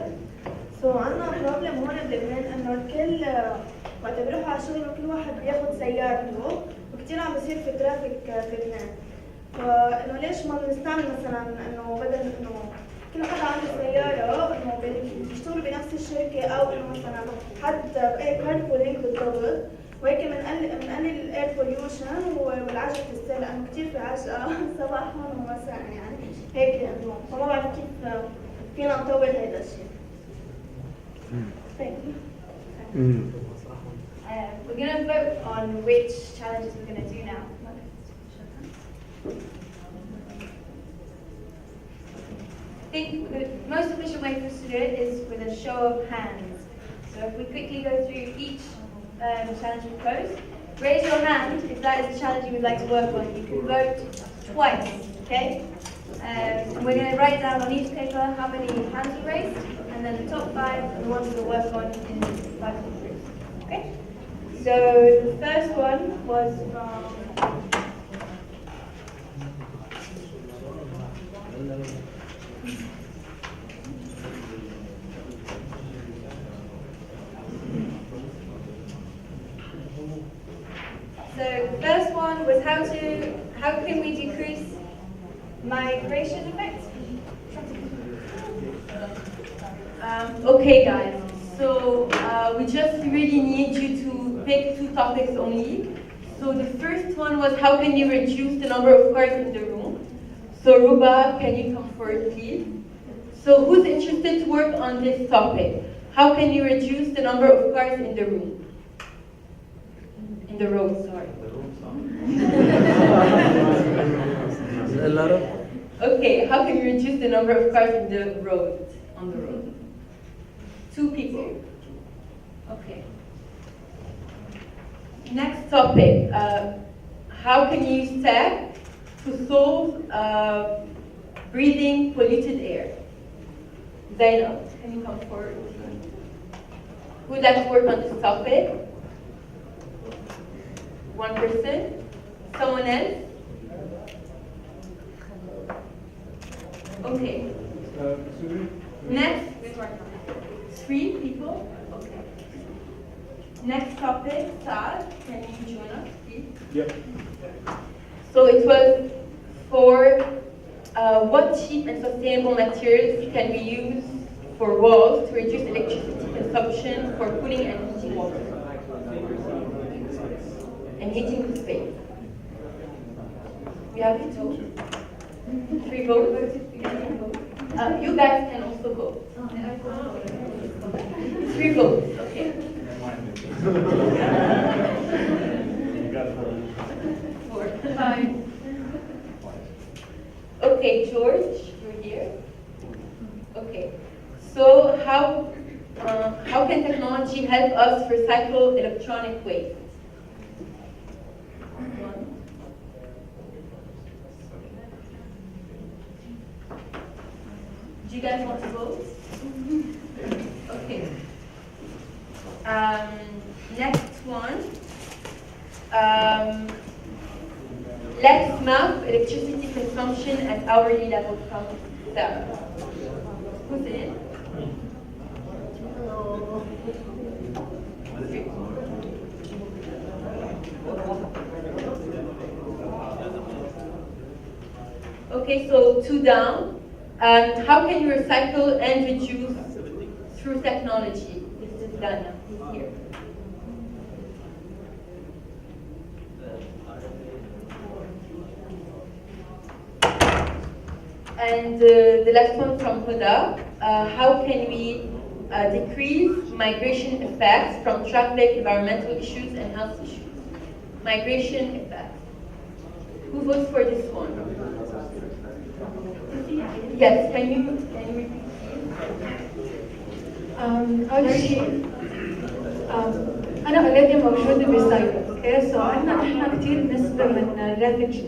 عندنا بروبلم هون بلبنان إنه الكل وقت بيروحوا على الشغل كل واحد بياخد سيارته، وكتير عم بصير في ترافيك بلبنان. فإنه ليش ما بنستعمل مثلا إنه بدل إنه كل حدا عنده سيارة إنه بيشتغلوا بنفس الشركة، أو إنه مثلا حد كارد بولينج بالضبط، وهيك بنقلل الاير بوليوشن والعجل في السير، لأنه كتير في عجقة صباحا ومساء يعني هيك إنه فما بعرف كيف فينا نطور هيدا الشيء. Thank you. We're going to vote on which challenges we're going to do now. I think the most efficient way for us to do it is with a show of hands. So if we quickly go through each challenge proposed, raise your hand if that is the challenge you would like to work on. You can vote twice, okay? We're going to write down on each paper how many hands you raised, and then the top 5 are the ones we'll work on in 5 groups. Okay? So the first one was from how can we decrease migration effects? Okay guys, so we just really need you to pick 2 topics only. So the first one was how can you reduce the number of cars in the room? So Ruba, can you come forward please? So who's interested to work on this topic? How can you reduce the number of cars in the room? In the road, sorry. A lot of. Okay, how can you reduce the number of cars in the road, on the road? 2 people. Okay. Next topic, how can you use tech to solve breathing polluted air? Zainab, can you come forward? Who would like to work on this topic? 1 person? Someone else? Okay. Next 3 people? Okay. Next topic, Saad, can you join us, please? Yep. So it was for what cheap and sustainable materials can we use for walls to reduce electricity consumption for cooling and heating water? And heating the space. We have 3 votes. You guys can also vote. 3 votes, okay. Four. 5. Okay, George, you're here. Okay. So how can technology help us recycle electronic waste? Do you guys want to vote? Okay. Next one. Let's map electricity consumption at hourly level from Sarah. Who's in? Okay, so 2 down. How can you recycle and reduce through technology? This is Dana, he's here. And the last one from Huda, how can we decrease migration effects from traffic, environmental issues, and health issues? Migration effects. Who votes for this one? Yes, can you repeat? أول شيء أنا اوريدي موجودة بسايبر، أوكي؟ سو عندنا إحنا كثير نسبة من الريفيجيز،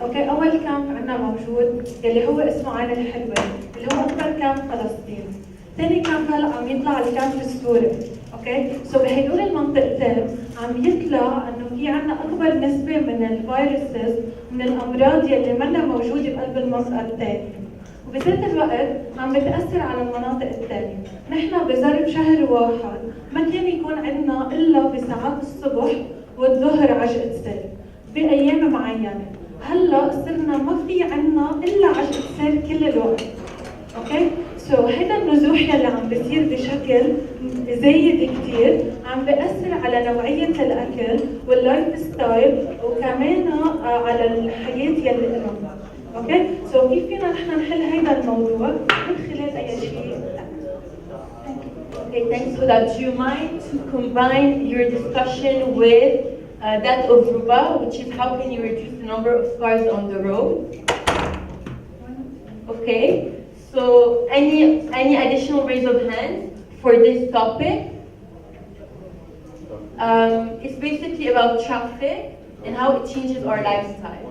أوكي؟ أول كامب عندنا موجود يلي هو اسمه عين الحلوة، اللي هو أكبر كامب فلسطين. ثاني كامب هلا عم يطلع الكامب السوري، أوكي؟ سو بهدول المنطقتين عم يطلع إنه في عندنا أكبر نسبة من الفيروسز من الأمراض يلي منا موجودة بقلب المنطقة الثانية. وبذات الوقت عم بتأثر على المناطق الثانية. نحن بظرف شهر واحد ما كان يكون عندنا إلا بساعات الصبح والظهر عجقة سير بأيام معينة. هلا صرنا ما في عندنا إلا عجقة سير كل الوقت. أوكي؟ سو هيدا النزوح يلي عم بصير بشكل زايد كثير عم بأثر على نوعية الأكل واللايف ستايل وكمان على الحياة يلي لنا. اوكي سو كيف فينا نحن نحل هذا الموضوع من خلال اي شيء؟ Okay, thanks for that. Do you mind to combine your discussion with that of Ruba, which is how can you reduce the number of cars on the road? Okay, so any additional raise of hands for this topic? It's basically about traffic and how it changes our lifestyle.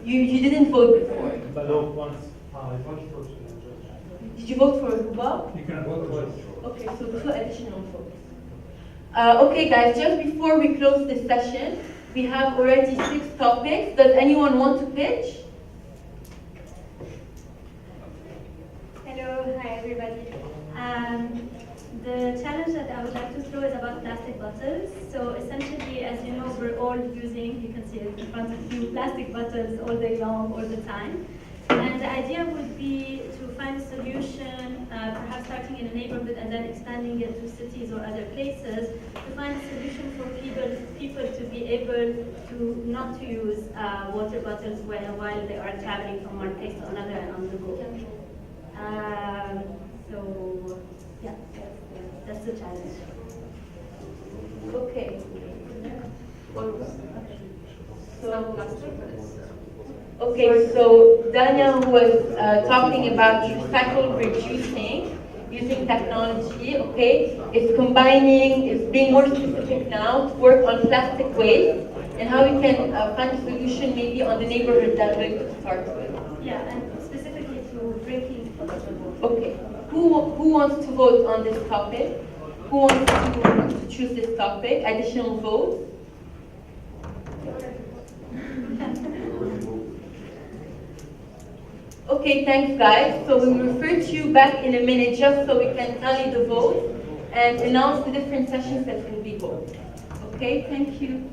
You didn't vote before. Did you vote for Ruba? You can vote twice. Okay, so 2 additional votes. Okay guys, just before we close this session, we have already 6 topics. Does anyone want to pitch? Hello, hi everybody. The challenge that I would like to throw is about plastic bottles. So essentially, as you know, we're all using, you can see it in front of you, plastic bottles all day long, all the time. And the idea would be to find a solution, perhaps starting in a neighborhood and then expanding it to cities or other places, to find a solution for people to be able to not to use water bottles while they are traveling from one place to another and on the go. So, yeah, that's the challenge. Okay. So Dania was talking about recycle reducing using technology, okay? It's being more specific now to work on plastic waste and how we can find a solution maybe on the neighborhood level to start with. Yeah, and specifically to drinking. Okay. Who wants to vote on this topic? Who wants to choose this topic? Additional votes? Okay, thanks guys. So we will refer to you back in a minute just so we can tally the votes and announce the different sessions that will be held. Okay, thank you.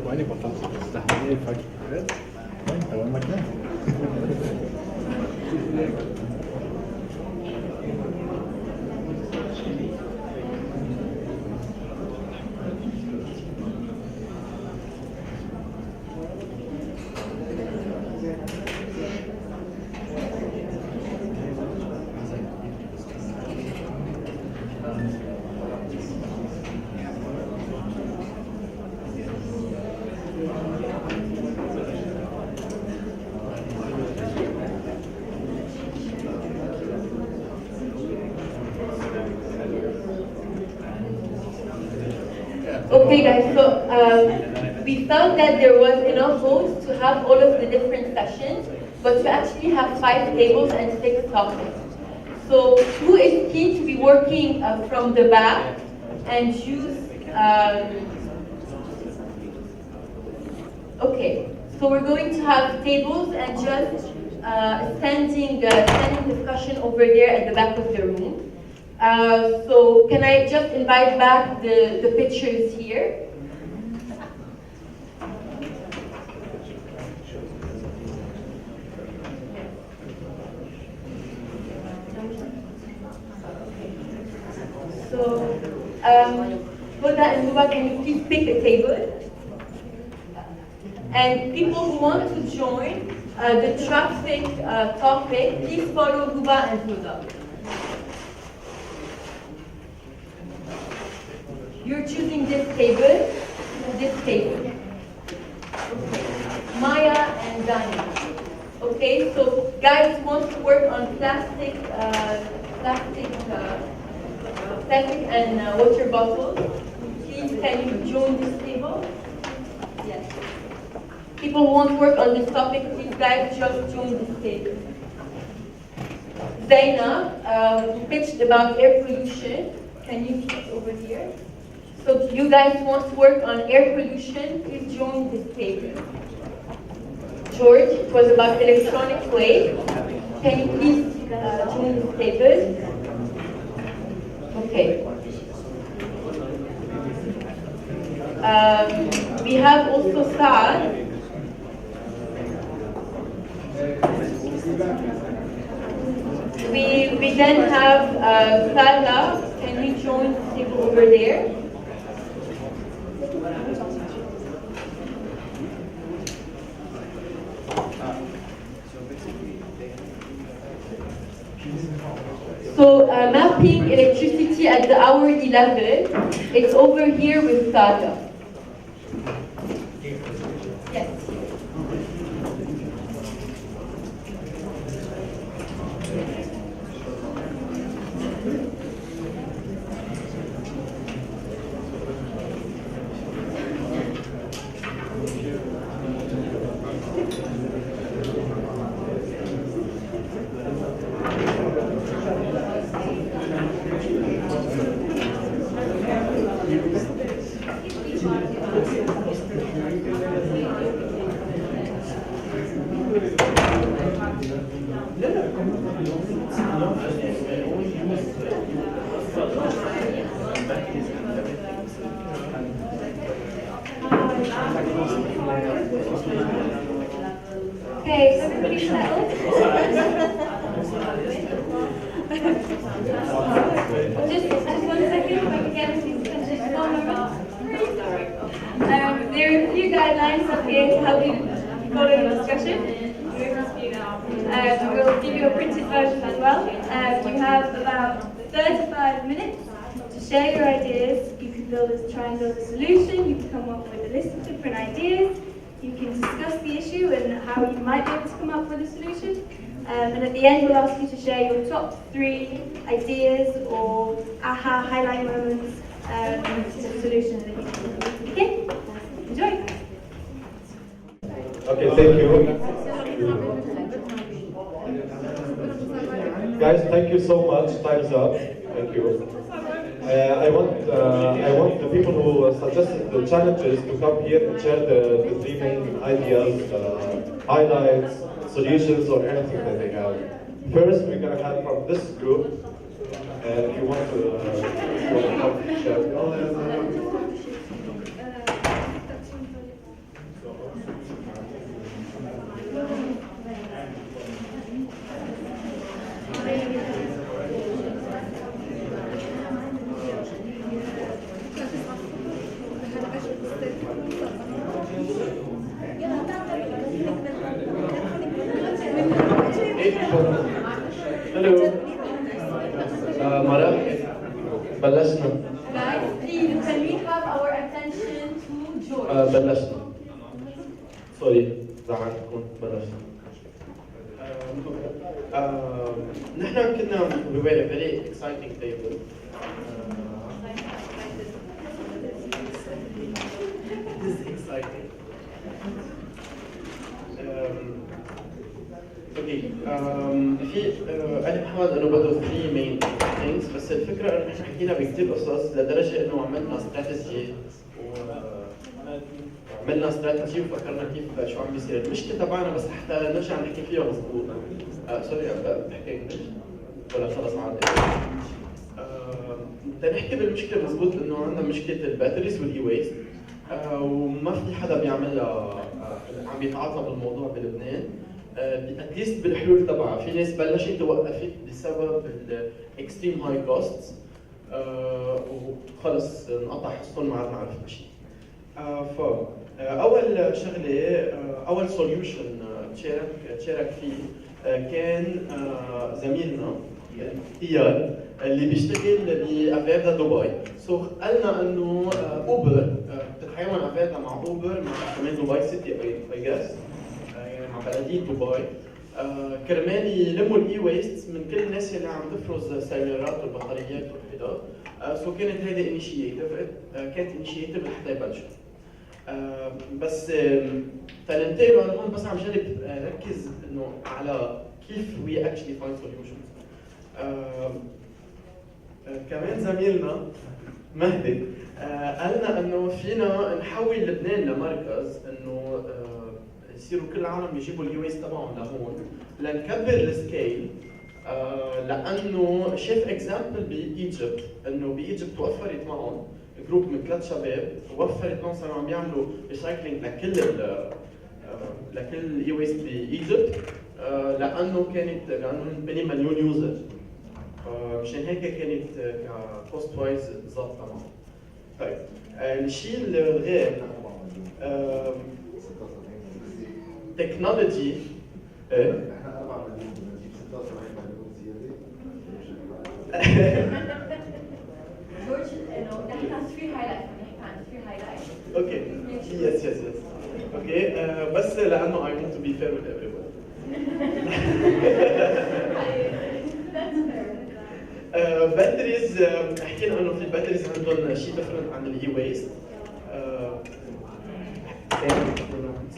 وأنا بطلت تستحملني فجأة أنت وين مكان؟ Okay guys, so we felt that there was enough votes to have all of the different sessions, but we actually have 5 tables and 6 topics. So who is keen to be working from the back and use, okay, so we're going to have tables and just standing discussion over there at the back of the room. So can I just invite back the pictures here? So, Huda and Huba, can you please pick a table? And people who want to join the traffic topic, please follow Huba and Huda. You're choosing this table. Okay. Maya and Dani. Okay, so guys want to work on plastic and water bottles. Please, can you join this table? Yes. People who want to work on this topic, please guys just join this table. Zainab, who pitched about air pollution. Can you sit over here? So you guys want to work on air pollution, please join this table. George, it was about electronic waste. Can you please join this table? Okay. We have also Saad. We then have Salah. Can you join the table over there? So mapping electricity at the hourly level, it's over here with Salah. Yes. Okay, everybody settled? just 1 second, if I can get this phone number. There are a few guidelines up here to help you follow the discussion. We'll give you a printed version as well. You have about 35 minutes to share your ideas. You can try and build a solution. You can come up with a list of different ideas. You can discuss the issue and how you might be able to come up with a solution. And at the end, we'll ask you to share your top 3 ideas or aha highlight moments to the solution that you can. Okay? Enjoy. Okay, thank you. Guys, thank you so much. Time's up. Thank you. I want the people who suggested the challenges to come here and share the three main ideas, highlights, solutions, or anything that they have. First, we're gonna have from this group. If you want to come share. Hello. مرحبا. بلشنا. Guys, please, can we have our attention to George? بلشنا. سوري زعلتكم بلشنا. نحن كنا we were a very exciting table. This is exciting. اوكي في انا محمد انه بدو 3 main things بس الفكره انه احنا حكينا بكثير قصص لدرجه انه عملنا استراتيجي وفكرنا كيف شو عم بيصير. المشكله تبعنا بس حتى نرجع نحكي فيها مضبوط. سوري بحكي انجلش ولا خلص عادي. تنحكي بالمشكله مضبوط انه عندنا مشكله الباتريز والاي ويست وما في حدا بيعملها عم بيتعاطى بالموضوع بلبنان. اتليست بالحلول تبعها في ناس بلشت وقفت بسبب الاكستريم هاي كوست وخلص انقطع حصتهم ما عاد نعرف شيء. فاول شغله اول سوليوشن تشارك فيه كان زميلنا اياد اللي بيشتغل بافيردا دبي. سو قالنا انه اوبر بتتعاون افيردا مع اوبر مع كمان دبي سيتي اي جاس مع بلديه دبي كرمال يلموا الاي ويست من كل الناس اللي عم تفرز السيارات والبطاريات وكذا. سو كانت هيدي كانت انيشيتيف لحتى يبلشوا. بس تننتقلوا انا هون بس عم جرب ركز انه على كيف وي اكشلي فايند سوليوشنز. كمان زميلنا مهدي قالنا انه فينا نحول لبنان لمركز انه يصيروا كل العالم يجيبوا اليو اس تبعهم لهون لنكبر السكيل. لانه شاف اكزامبل بايجيبت انه بايجيبت وفرت معهم جروب من 3 شباب وفرت معهم صاروا عم يعملوا ريسايكلينج لكل الاي ويست بايجيبت لانه بني مليون يوزر. مشان هيك كانت كوست وايز ظابطه معهم. طيب الشيء الغير تكنولوجي George, نحن عن 3 highlights. اوكي يس اوكي بس لانه I want to be fair with everyone. باتريز حكينا انه في باتريز عندهم شيء ديفرنت عن الاي ويست.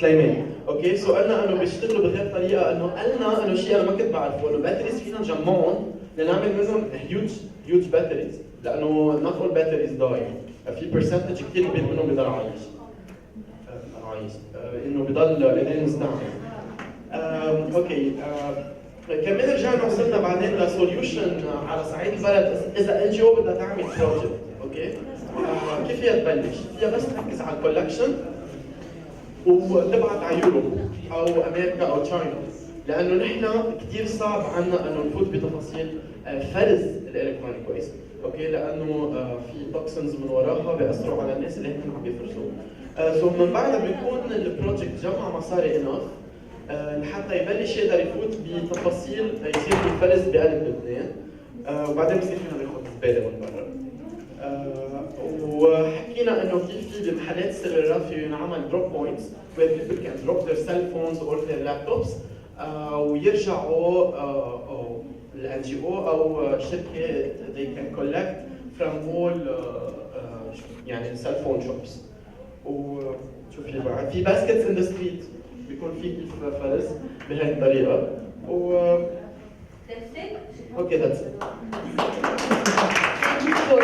سليمان اوكي سو قلنا انه بيشتغلوا بهي الطريقه انه قلنا انه شيء انا ما كنت بعرفه انه باتريز فينا نجمعهم لنعمل منهم هيوج باتريز لانه not all batteries die. في برسنتج كثير كبير منهم بضل عايش انه بضل قادرين نستعمل. اوكي كمان رجعنا وصلنا بعدين لسوليوشن على صعيد البلد. اذا ان جي او بدها تعمل بروجكت اوكي كيف فيها تبلش؟ فيها بس تركز على الكولكشن وتبعت على يوروب او امريكا او تشاينا لانه نحن كثير صعب عنا انه نفوت بتفاصيل فرز الالكترونيك ويست اوكي لانه في توكسنز من وراها بياثروا على الناس اللي هن عم بيفرزوا. سو من بعدها بيكون البروجكت جمع مصاري انف لحتى يبلش يقدر يفوت بتفاصيل يصير الفرز بقلب لبنان وبعدين بصير فينا ناخذ زباله من برا. وحكينا انه كيف في بمحلات السيلولار في ينعمل دروب بوينتس where people can drop their cell phones or their laptops ويرجعوا الان جي او او شركه they can collect from all يعني cell phone shops. وشو في بعد؟ في baskets in the street بيكون في كيف فرز بهي الطريقه. That's it. Okay, that's it. So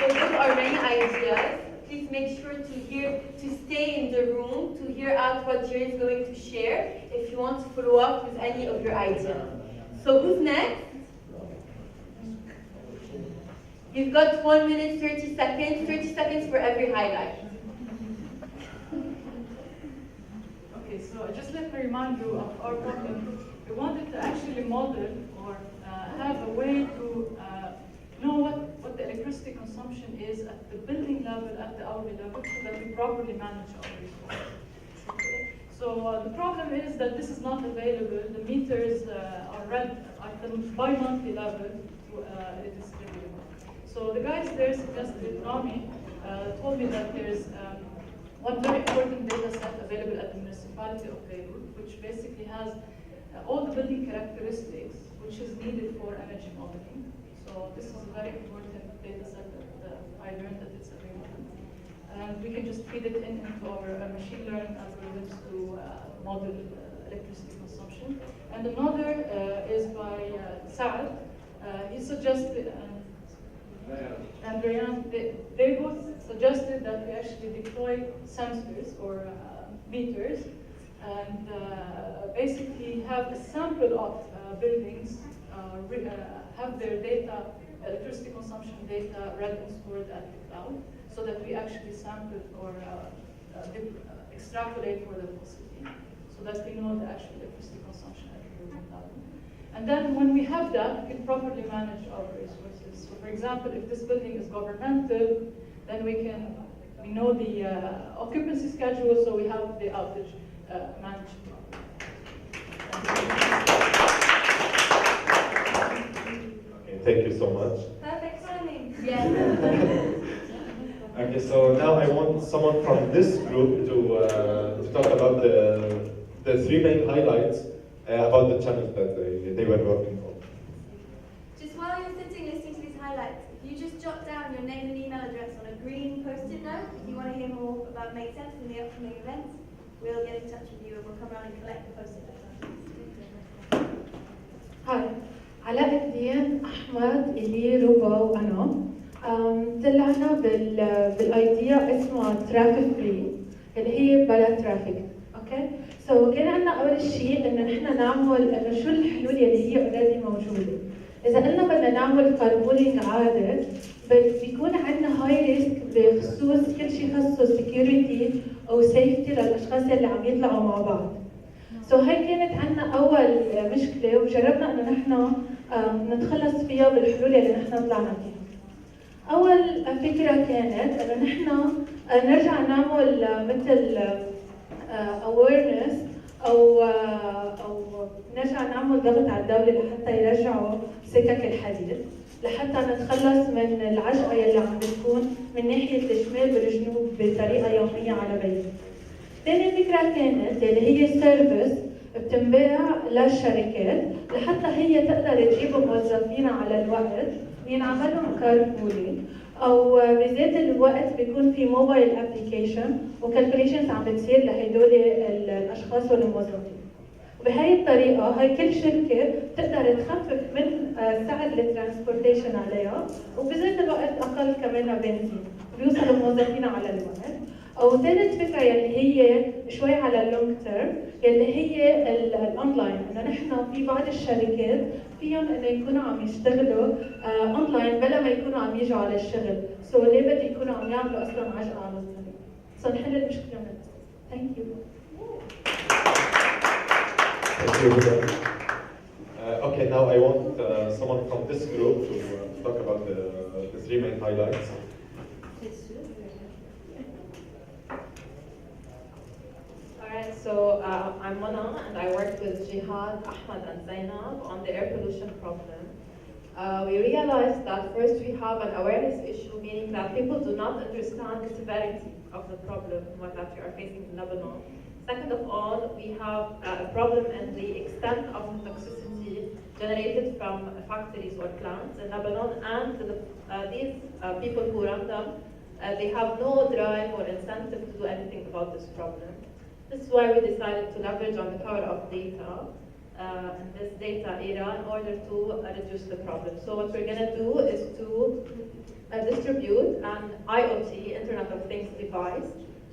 those are many ideas. Please make sure to stay in the room to hear out what Jerry is going to share if you want to follow up with any of your ideas. So who's next? You've got 1 minute, 30 seconds. 30 seconds for every highlight. Okay, so just let me remind you of our problem. We wanted to actually model or have a way to know what the electricity consumption is at the building level, at the hourly level, so that we properly manage our resources. Okay? So the problem is that this is not available. The meters are read at the bi-monthly level. It is available. So the guys there suggested, Rami, told me that there's one very important data set available at the municipality of Beirut, which basically has all the building characteristics which is needed for energy modeling. So this is a very important data set that I learned that it's available. And we can just feed it into our machine learning algorithms to model electricity consumption. And another is by Saad. He suggested, and Rayan, they both suggested that we actually deploy sensors or meters and basically have a sample of buildings, have their data, electricity consumption data read and stored at the cloud, so that we actually sample or extrapolate for the velocity, so that we know the actual electricity consumption at the building level. And then when we have that, we can properly manage our resources. So for example, if this building is governmental, then we know the occupancy schedule, so we have the outage managed. Okay, thank you so much. Perfect timing. Yes. Okay, so now I want someone from this group to talk about the three main highlights about the challenge that they were working on. Just while you're sitting listening to these highlights, if you just jot down your name and email address on a green post-it note, if you want to hear more about MakeSense and the upcoming events, we'll get in touch with you and we'll come around and collect the post-it notes. هاي علاء الدين أحمد إلي ربا وأنا طلعنا بالايديا اسمها ترافيك فري اللي هي بلا ترافيك. اوكي سو كان عندنا اول شيء انه نحن نعمل انه شو الحلول اللي هي اوريدي موجوده. اذا قلنا بدنا نعمل كاربولينج عادي بيكون عندنا هاي ريسك بخصوص كل شيء خصه سكيورتي او سيفتي للاشخاص اللي عم يطلعوا مع بعض. سو هاي كانت عندنا اول مشكله وجربنا انه نحن نتخلص فيها بالحلول اللي نحن طلعنا فيها. أول فكرة كانت إنه نحن نرجع نعمل مثل awareness أو نرجع نعمل ضغط على الدولة لحتى يرجعوا سكك الحديد لحتى نتخلص من العجقة يلي عم بتكون من ناحية الشمال والجنوب بطريقة يومية على بيروت. ثاني فكرة كانت اللي هي سيرفيس بتنباع للشركات لحتى هي تقدر تجيب موظفين على الوقت ينعمل لهم كاربولينج او بذات الوقت بيكون في موبايل ابلكيشن وكالكوليشنز عم بتصير لهدول الاشخاص والموظفين. وبهي الطريقه هاي كل شركه بتقدر تخفف من سعر الترانسبورتيشن عليها وبذات الوقت اقل كمان بنزين وبيوصلوا الموظفين على الوقت. او ثالث فكره يلي هي شوي على اللونج تيرم يلي هي الاونلاين انه نحن في بعض الشركات فيهم انه يكونوا عم يشتغلوا اونلاين بلا ما يكونوا عم يجوا على الشغل، سو ليه بدي يكونوا عم يعملوا اصلا عجقه على الطريق. سو نحل المشكله من ثانك يو. Okay, now I want someone from this group to talk about the three main highlights. Alright, so I'm Mona and I work with Jihad, Ahmad and Zainab on the air pollution problem. We realized that first we have an awareness issue, meaning that people do not understand the severity of the problem that we are facing in Lebanon. Second of all, we have a problem in the extent of the toxicity generated from factories or plants in Lebanon, and these people who run them, they have no drive or incentive to do anything about this problem. This is why we decided to leverage on the power of data in this data era in order to reduce the problem. So what we're going to do is to distribute an IoT, Internet of Things device,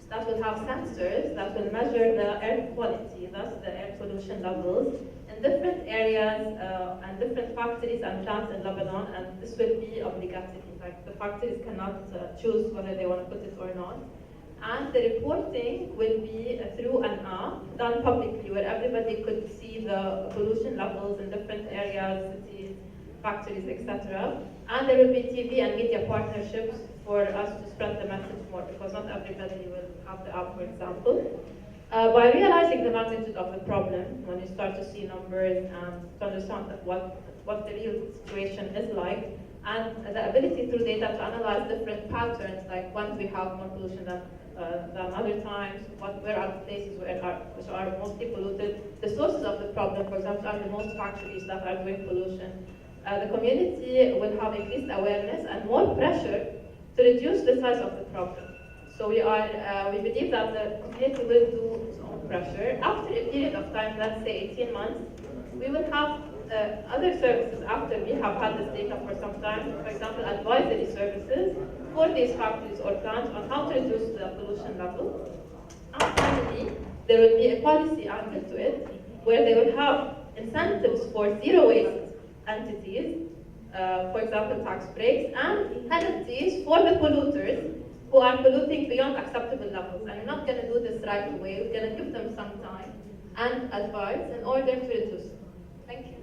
that will have sensors that will measure the air quality, thus the air pollution levels, in different areas and different factories and plants in Lebanon, and this will be obligatory. Like the factories cannot choose whether they want to put it or not. And the reporting will be through an app done publicly where everybody could see the pollution levels in different areas, cities, factories, etc. And there will be TV and media partnerships for us to spread the message more, because not everybody will have the app, for example. By realizing the magnitude of the problem, when you start to see numbers and to understand what the real situation is like, and the ability through data to analyze different patterns, like when we have more pollution than other times, where are the places which are mostly polluted, the sources of the problem, for example, are the most factories that are doing pollution. The community will have increased awareness and more pressure to reduce the size of the problem. So we believe that the community will do its own pressure. After a period of time, let's say 18 months, we will have other services after we have had this data for some time, for example, advisory services for these factories or plants on how to reduce the pollution level. And finally, there will be a policy angle to it, where they will have incentives for zero waste entities, for example, tax breaks, and penalties for the polluters who are polluting beyond acceptable levels. And we're not going to do this right away. We're going to give them some time and advice in order to reduce. Thank you.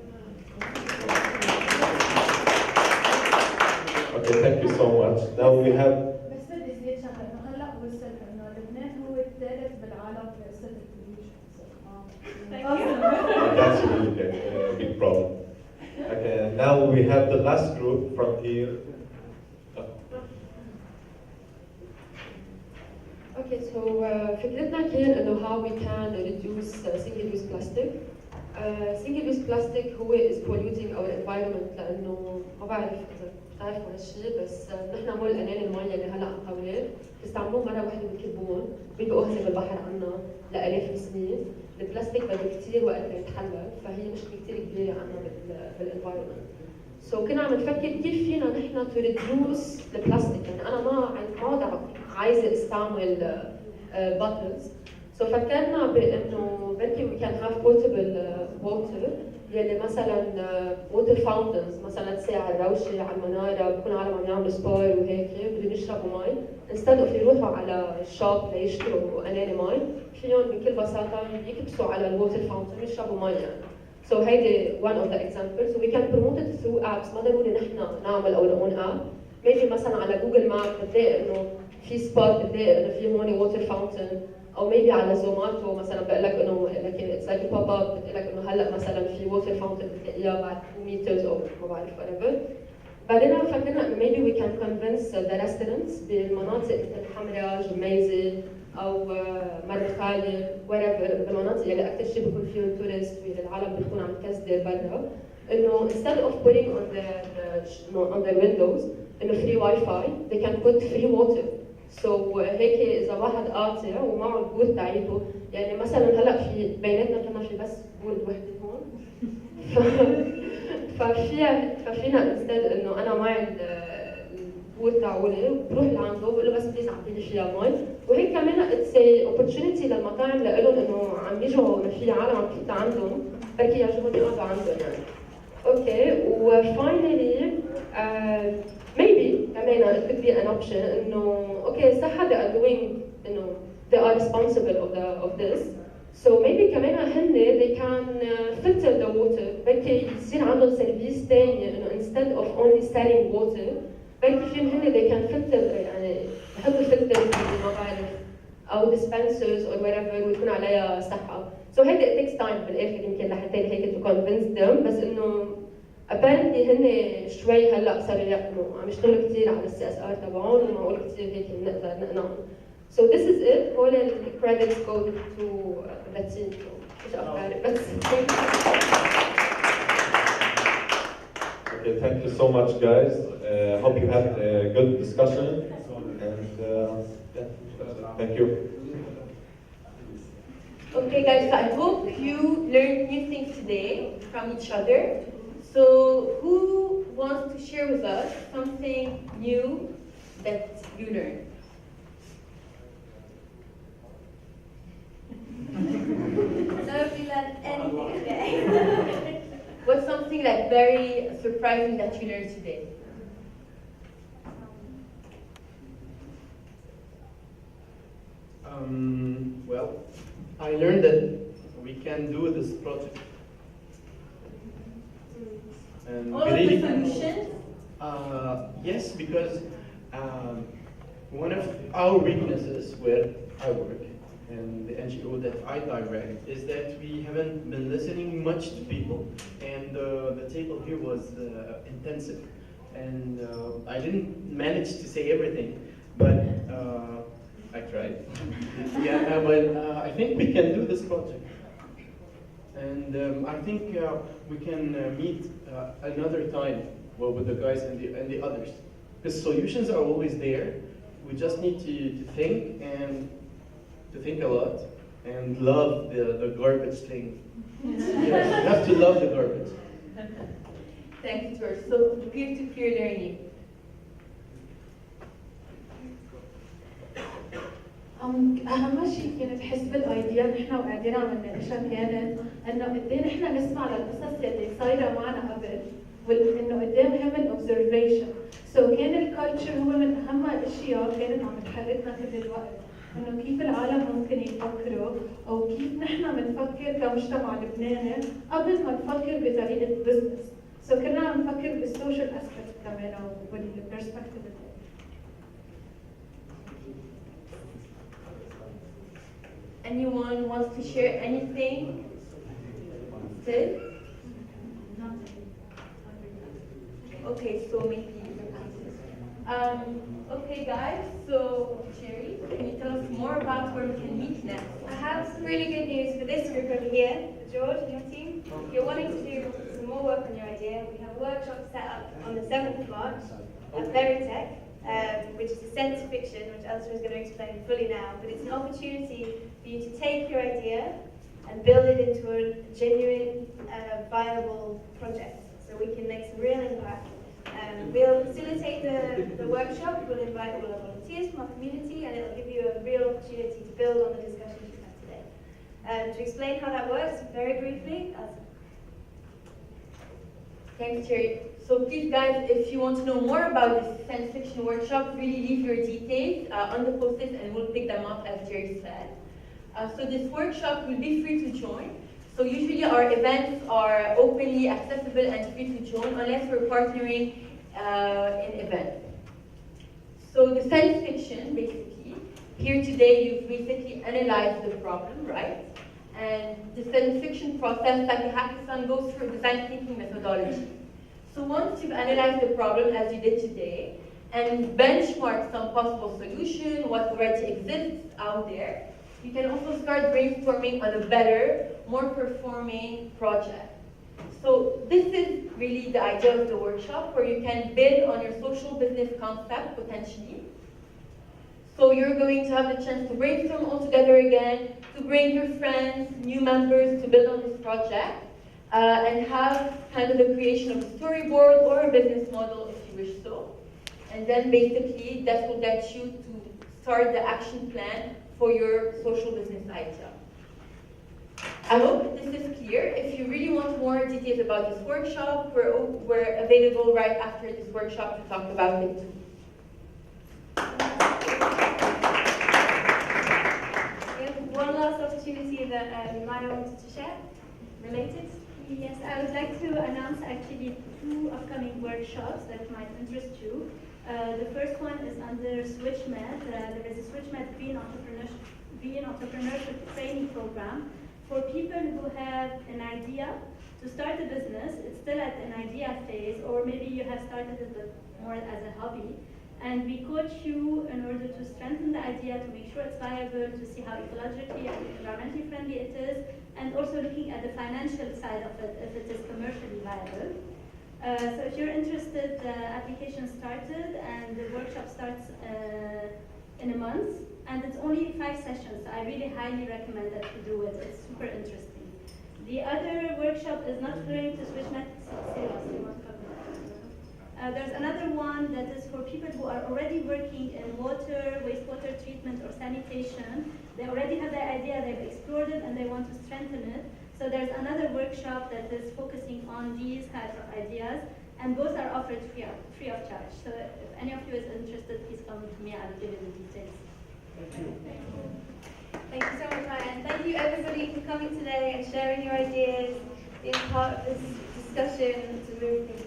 Okay, thank you so much. Now we have. بس بدي زيد شغله انه هلا وصل انه لبنان هو الثالث بالعالم في قصه البوليوشن. That's really a big problem. Okay, now we have the last group from here. Okay, so فكرتنا كان انه how we can reduce single-use plastic. Single-use plastic هو is polluting our environment لانه ما بعرف اذا بتعرفوا هالشيء، بس نحن مول الاناني المي اللي هلا عم طولت بيستعملوه مره واحده بكبون بيبقوا هن بالبحر عنا لالاف السنين. البلاستيك بده كثير وقت ليتحلل، فهي مشكله كثير كبيره عنا بالانفايرمنت. سو كنا عم نفكر كيف فينا نحن تو ريديوس البلاستيك، يعني انا ما عايزه استعمل bottles. سو فكرنا بانه بركي we can have portable water، يلي مثلا water fountains مثلا تساعة الروشه على المناره، بكون العالم عم يعملوا سبار وهيك بدهم يشربوا مي، instead of يروحوا على الشوب ليشتروا اناني مي، فيهم بكل بساطه يكبسوا على الووتر فاونتن يشربوا مي يعني. So هيدي one of the examples. So we can promote it through apps. ما ضروري نحن نعمل our own app. Maybe مثلا على جوجل ماب بتلاقي انه في سبوت، بتلاقي انه في هون ووتر فاونتن، او maybe على زوماتو مثلا بقول لك انه اتس لايك بوب اب، بتقول لك انه هلا مثلا في ووتر فاونتن بتلاقيها بعد 2 متر او ما بعرف whatever. بعدين فكرنا انه maybe we can convince the residents بالمناطق مثل حمراء، جميزه او مرة خالد whatever، بالمناطق اللي اكثر شيء بيكون فيهم تورست واللي العالم بتكون عم تكسر برا، انه instead of putting on their windows انه free Wi-Fi they can put free water. So هيك اذا واحد قاطع ومعه البور تاعيته، يعني مثلا هلا في بيناتنا كنا في بس بور وحده هون ففينا instead انه انا معي البور تاعولي بروح لعنده بقول له بس بليز اعطيني فيها مي، وهيك كمان اتس opportunity للمطاعم لهم انه عم يجوا انه في عالم عم تفوت عندهم بركي يعجبهم يقعدوا عندهم يعني. اوكي، وفاينلي maybe كمان it could be an option انه اوكي صح they are doing انه they are responsible of this, so maybe كمان هن they can filter the water، بركي يصير عندهم سيرفيس ثاني انه instead of only selling water بركي فيهم هن they can filter، يعني يحطوا فلتر ما بعرف او dispensers or whatever ويكون عليها صحه. So هيك it takes time بالاخر يمكن لحتى هيك to convince them، بس انه apparently هن شوي هلا صاروا يعملوا عم يشتغلوا كثير على السي اس ار تبعهم ومعقول كثير هيك بنقدر نقنعهم. So this is it. هول الكريدتس go to the team. مش افكار بس. Okay, thank you so much, guys. Hope you had a good discussion, and yeah, thank you. Okay. Okay guys, so I hope you learned new things today from each other. So who wants to share with us something new that you learned? Nobody learned anything today. What's something like very surprising that you learned today? Well, I learned that we can do this project. And All of the solutions? Yes, because one of our weaknesses where I work and the NGO that I direct is that we haven't been listening much to people, and the table here was intensive, and I didn't manage to say everything, but I tried. Yeah, but I think we can do this project. And I think we can meet another time with the guys and the others. Because solutions are always there. We just need to think and to think a lot and love the garbage thing. Yes, you have to love the garbage. Thanks, George. So peer-to-peer learning. اهم شيء كنت بحس بالايديا نحن وقاعدين عم نناقشها كانت انه قد ايه نحن نسمع للقصص اللي صايره معنا قبل، وانه قد ايه مهم الاوبزرفيشن. سو كان الكالتشر هو من اهم الاشياء كانت عم تحركنا كل الوقت، انه كيف العالم ممكن يفكروا او كيف نحن بنفكر كمجتمع لبناني قبل ما نفكر بطريقه بزنس. سو كنا عم نفكر بالسوشيال اسبكت كمان والبرسبكتيف. Anyone wants to share anything? Still? Okay, so maybe. Okay, guys. So, Cherry, can you tell us more about where we can meet next? I have some really good news for this group over here. George and your team, if you're wanting to do some more work on your idea, we have a workshop set up on the 7th of March at Beirut, which is a science fiction, which Elsa is going to explain fully now, but it's an opportunity for you to take your idea and build it into a genuine, viable project, so we can make some real impact. We'll facilitate the workshop, we'll invite all our volunteers from our community, and it'll give you a real opportunity to build on the discussions we've had today. To explain how that works, very briefly, Elsa. Thanks, Cherry. So please, guys, if you want to know more about this science fiction workshop, really leave your details on the post-it and we'll pick them up, as Jerry said. So this workshop will be free to join. So usually our events are openly accessible and free to join unless we're partnering in events. So the science fiction, basically, here today you've basically analyzed the problem, right? And the science fiction process, like a hackathon, goes through design thinking methodology. So once you've analyzed the problem, as you did today, and benchmark some possible solution, what already exists out there, you can also start brainstorming on a better, more performing project. So this is really the idea of the workshop, where you can build on your social business concept, potentially. So you're going to have the chance to brainstorm all together again, to bring your friends, new members to build on this project, and have kind of the creation of a storyboard or a business model if you wish so. And then basically that will get you to start the action plan for your social business idea. I hope this is clear. If you really want more details about this workshop, we're available right after this workshop to talk about it too. We have one last opportunity that Maya wanted to share, related. Yes, I would like to announce actually 2 upcoming workshops that might interest you. The first one is under SwitchMed. There is a SwitchMed Green Entrepreneurship Training Program for people who have an idea to start a business. It's still at an idea phase, or maybe you have started it more as a hobby. And we coach you in order to strengthen the idea, to make sure it's viable, to see how ecologically and environmentally friendly it is, and also looking at the financial side of it, if it is commercially viable. So if you're interested, the application started and the workshop starts in a month, and it's only 5 sessions, so I really highly recommend that you do it. It's super interesting. The other workshop is not related to SwitchNet. There's another one that is for people who are already working in water, wastewater treatment, or sanitation. They already have the idea, they've explored it, and they want to strengthen it. So there's another workshop that is focusing on these types of ideas, and both are offered free of charge. So if any of you is interested, please come to me, I'll give you the details. Thank you so much, Maya, and thank you everybody for coming today and sharing your ideas, being part of this discussion to move things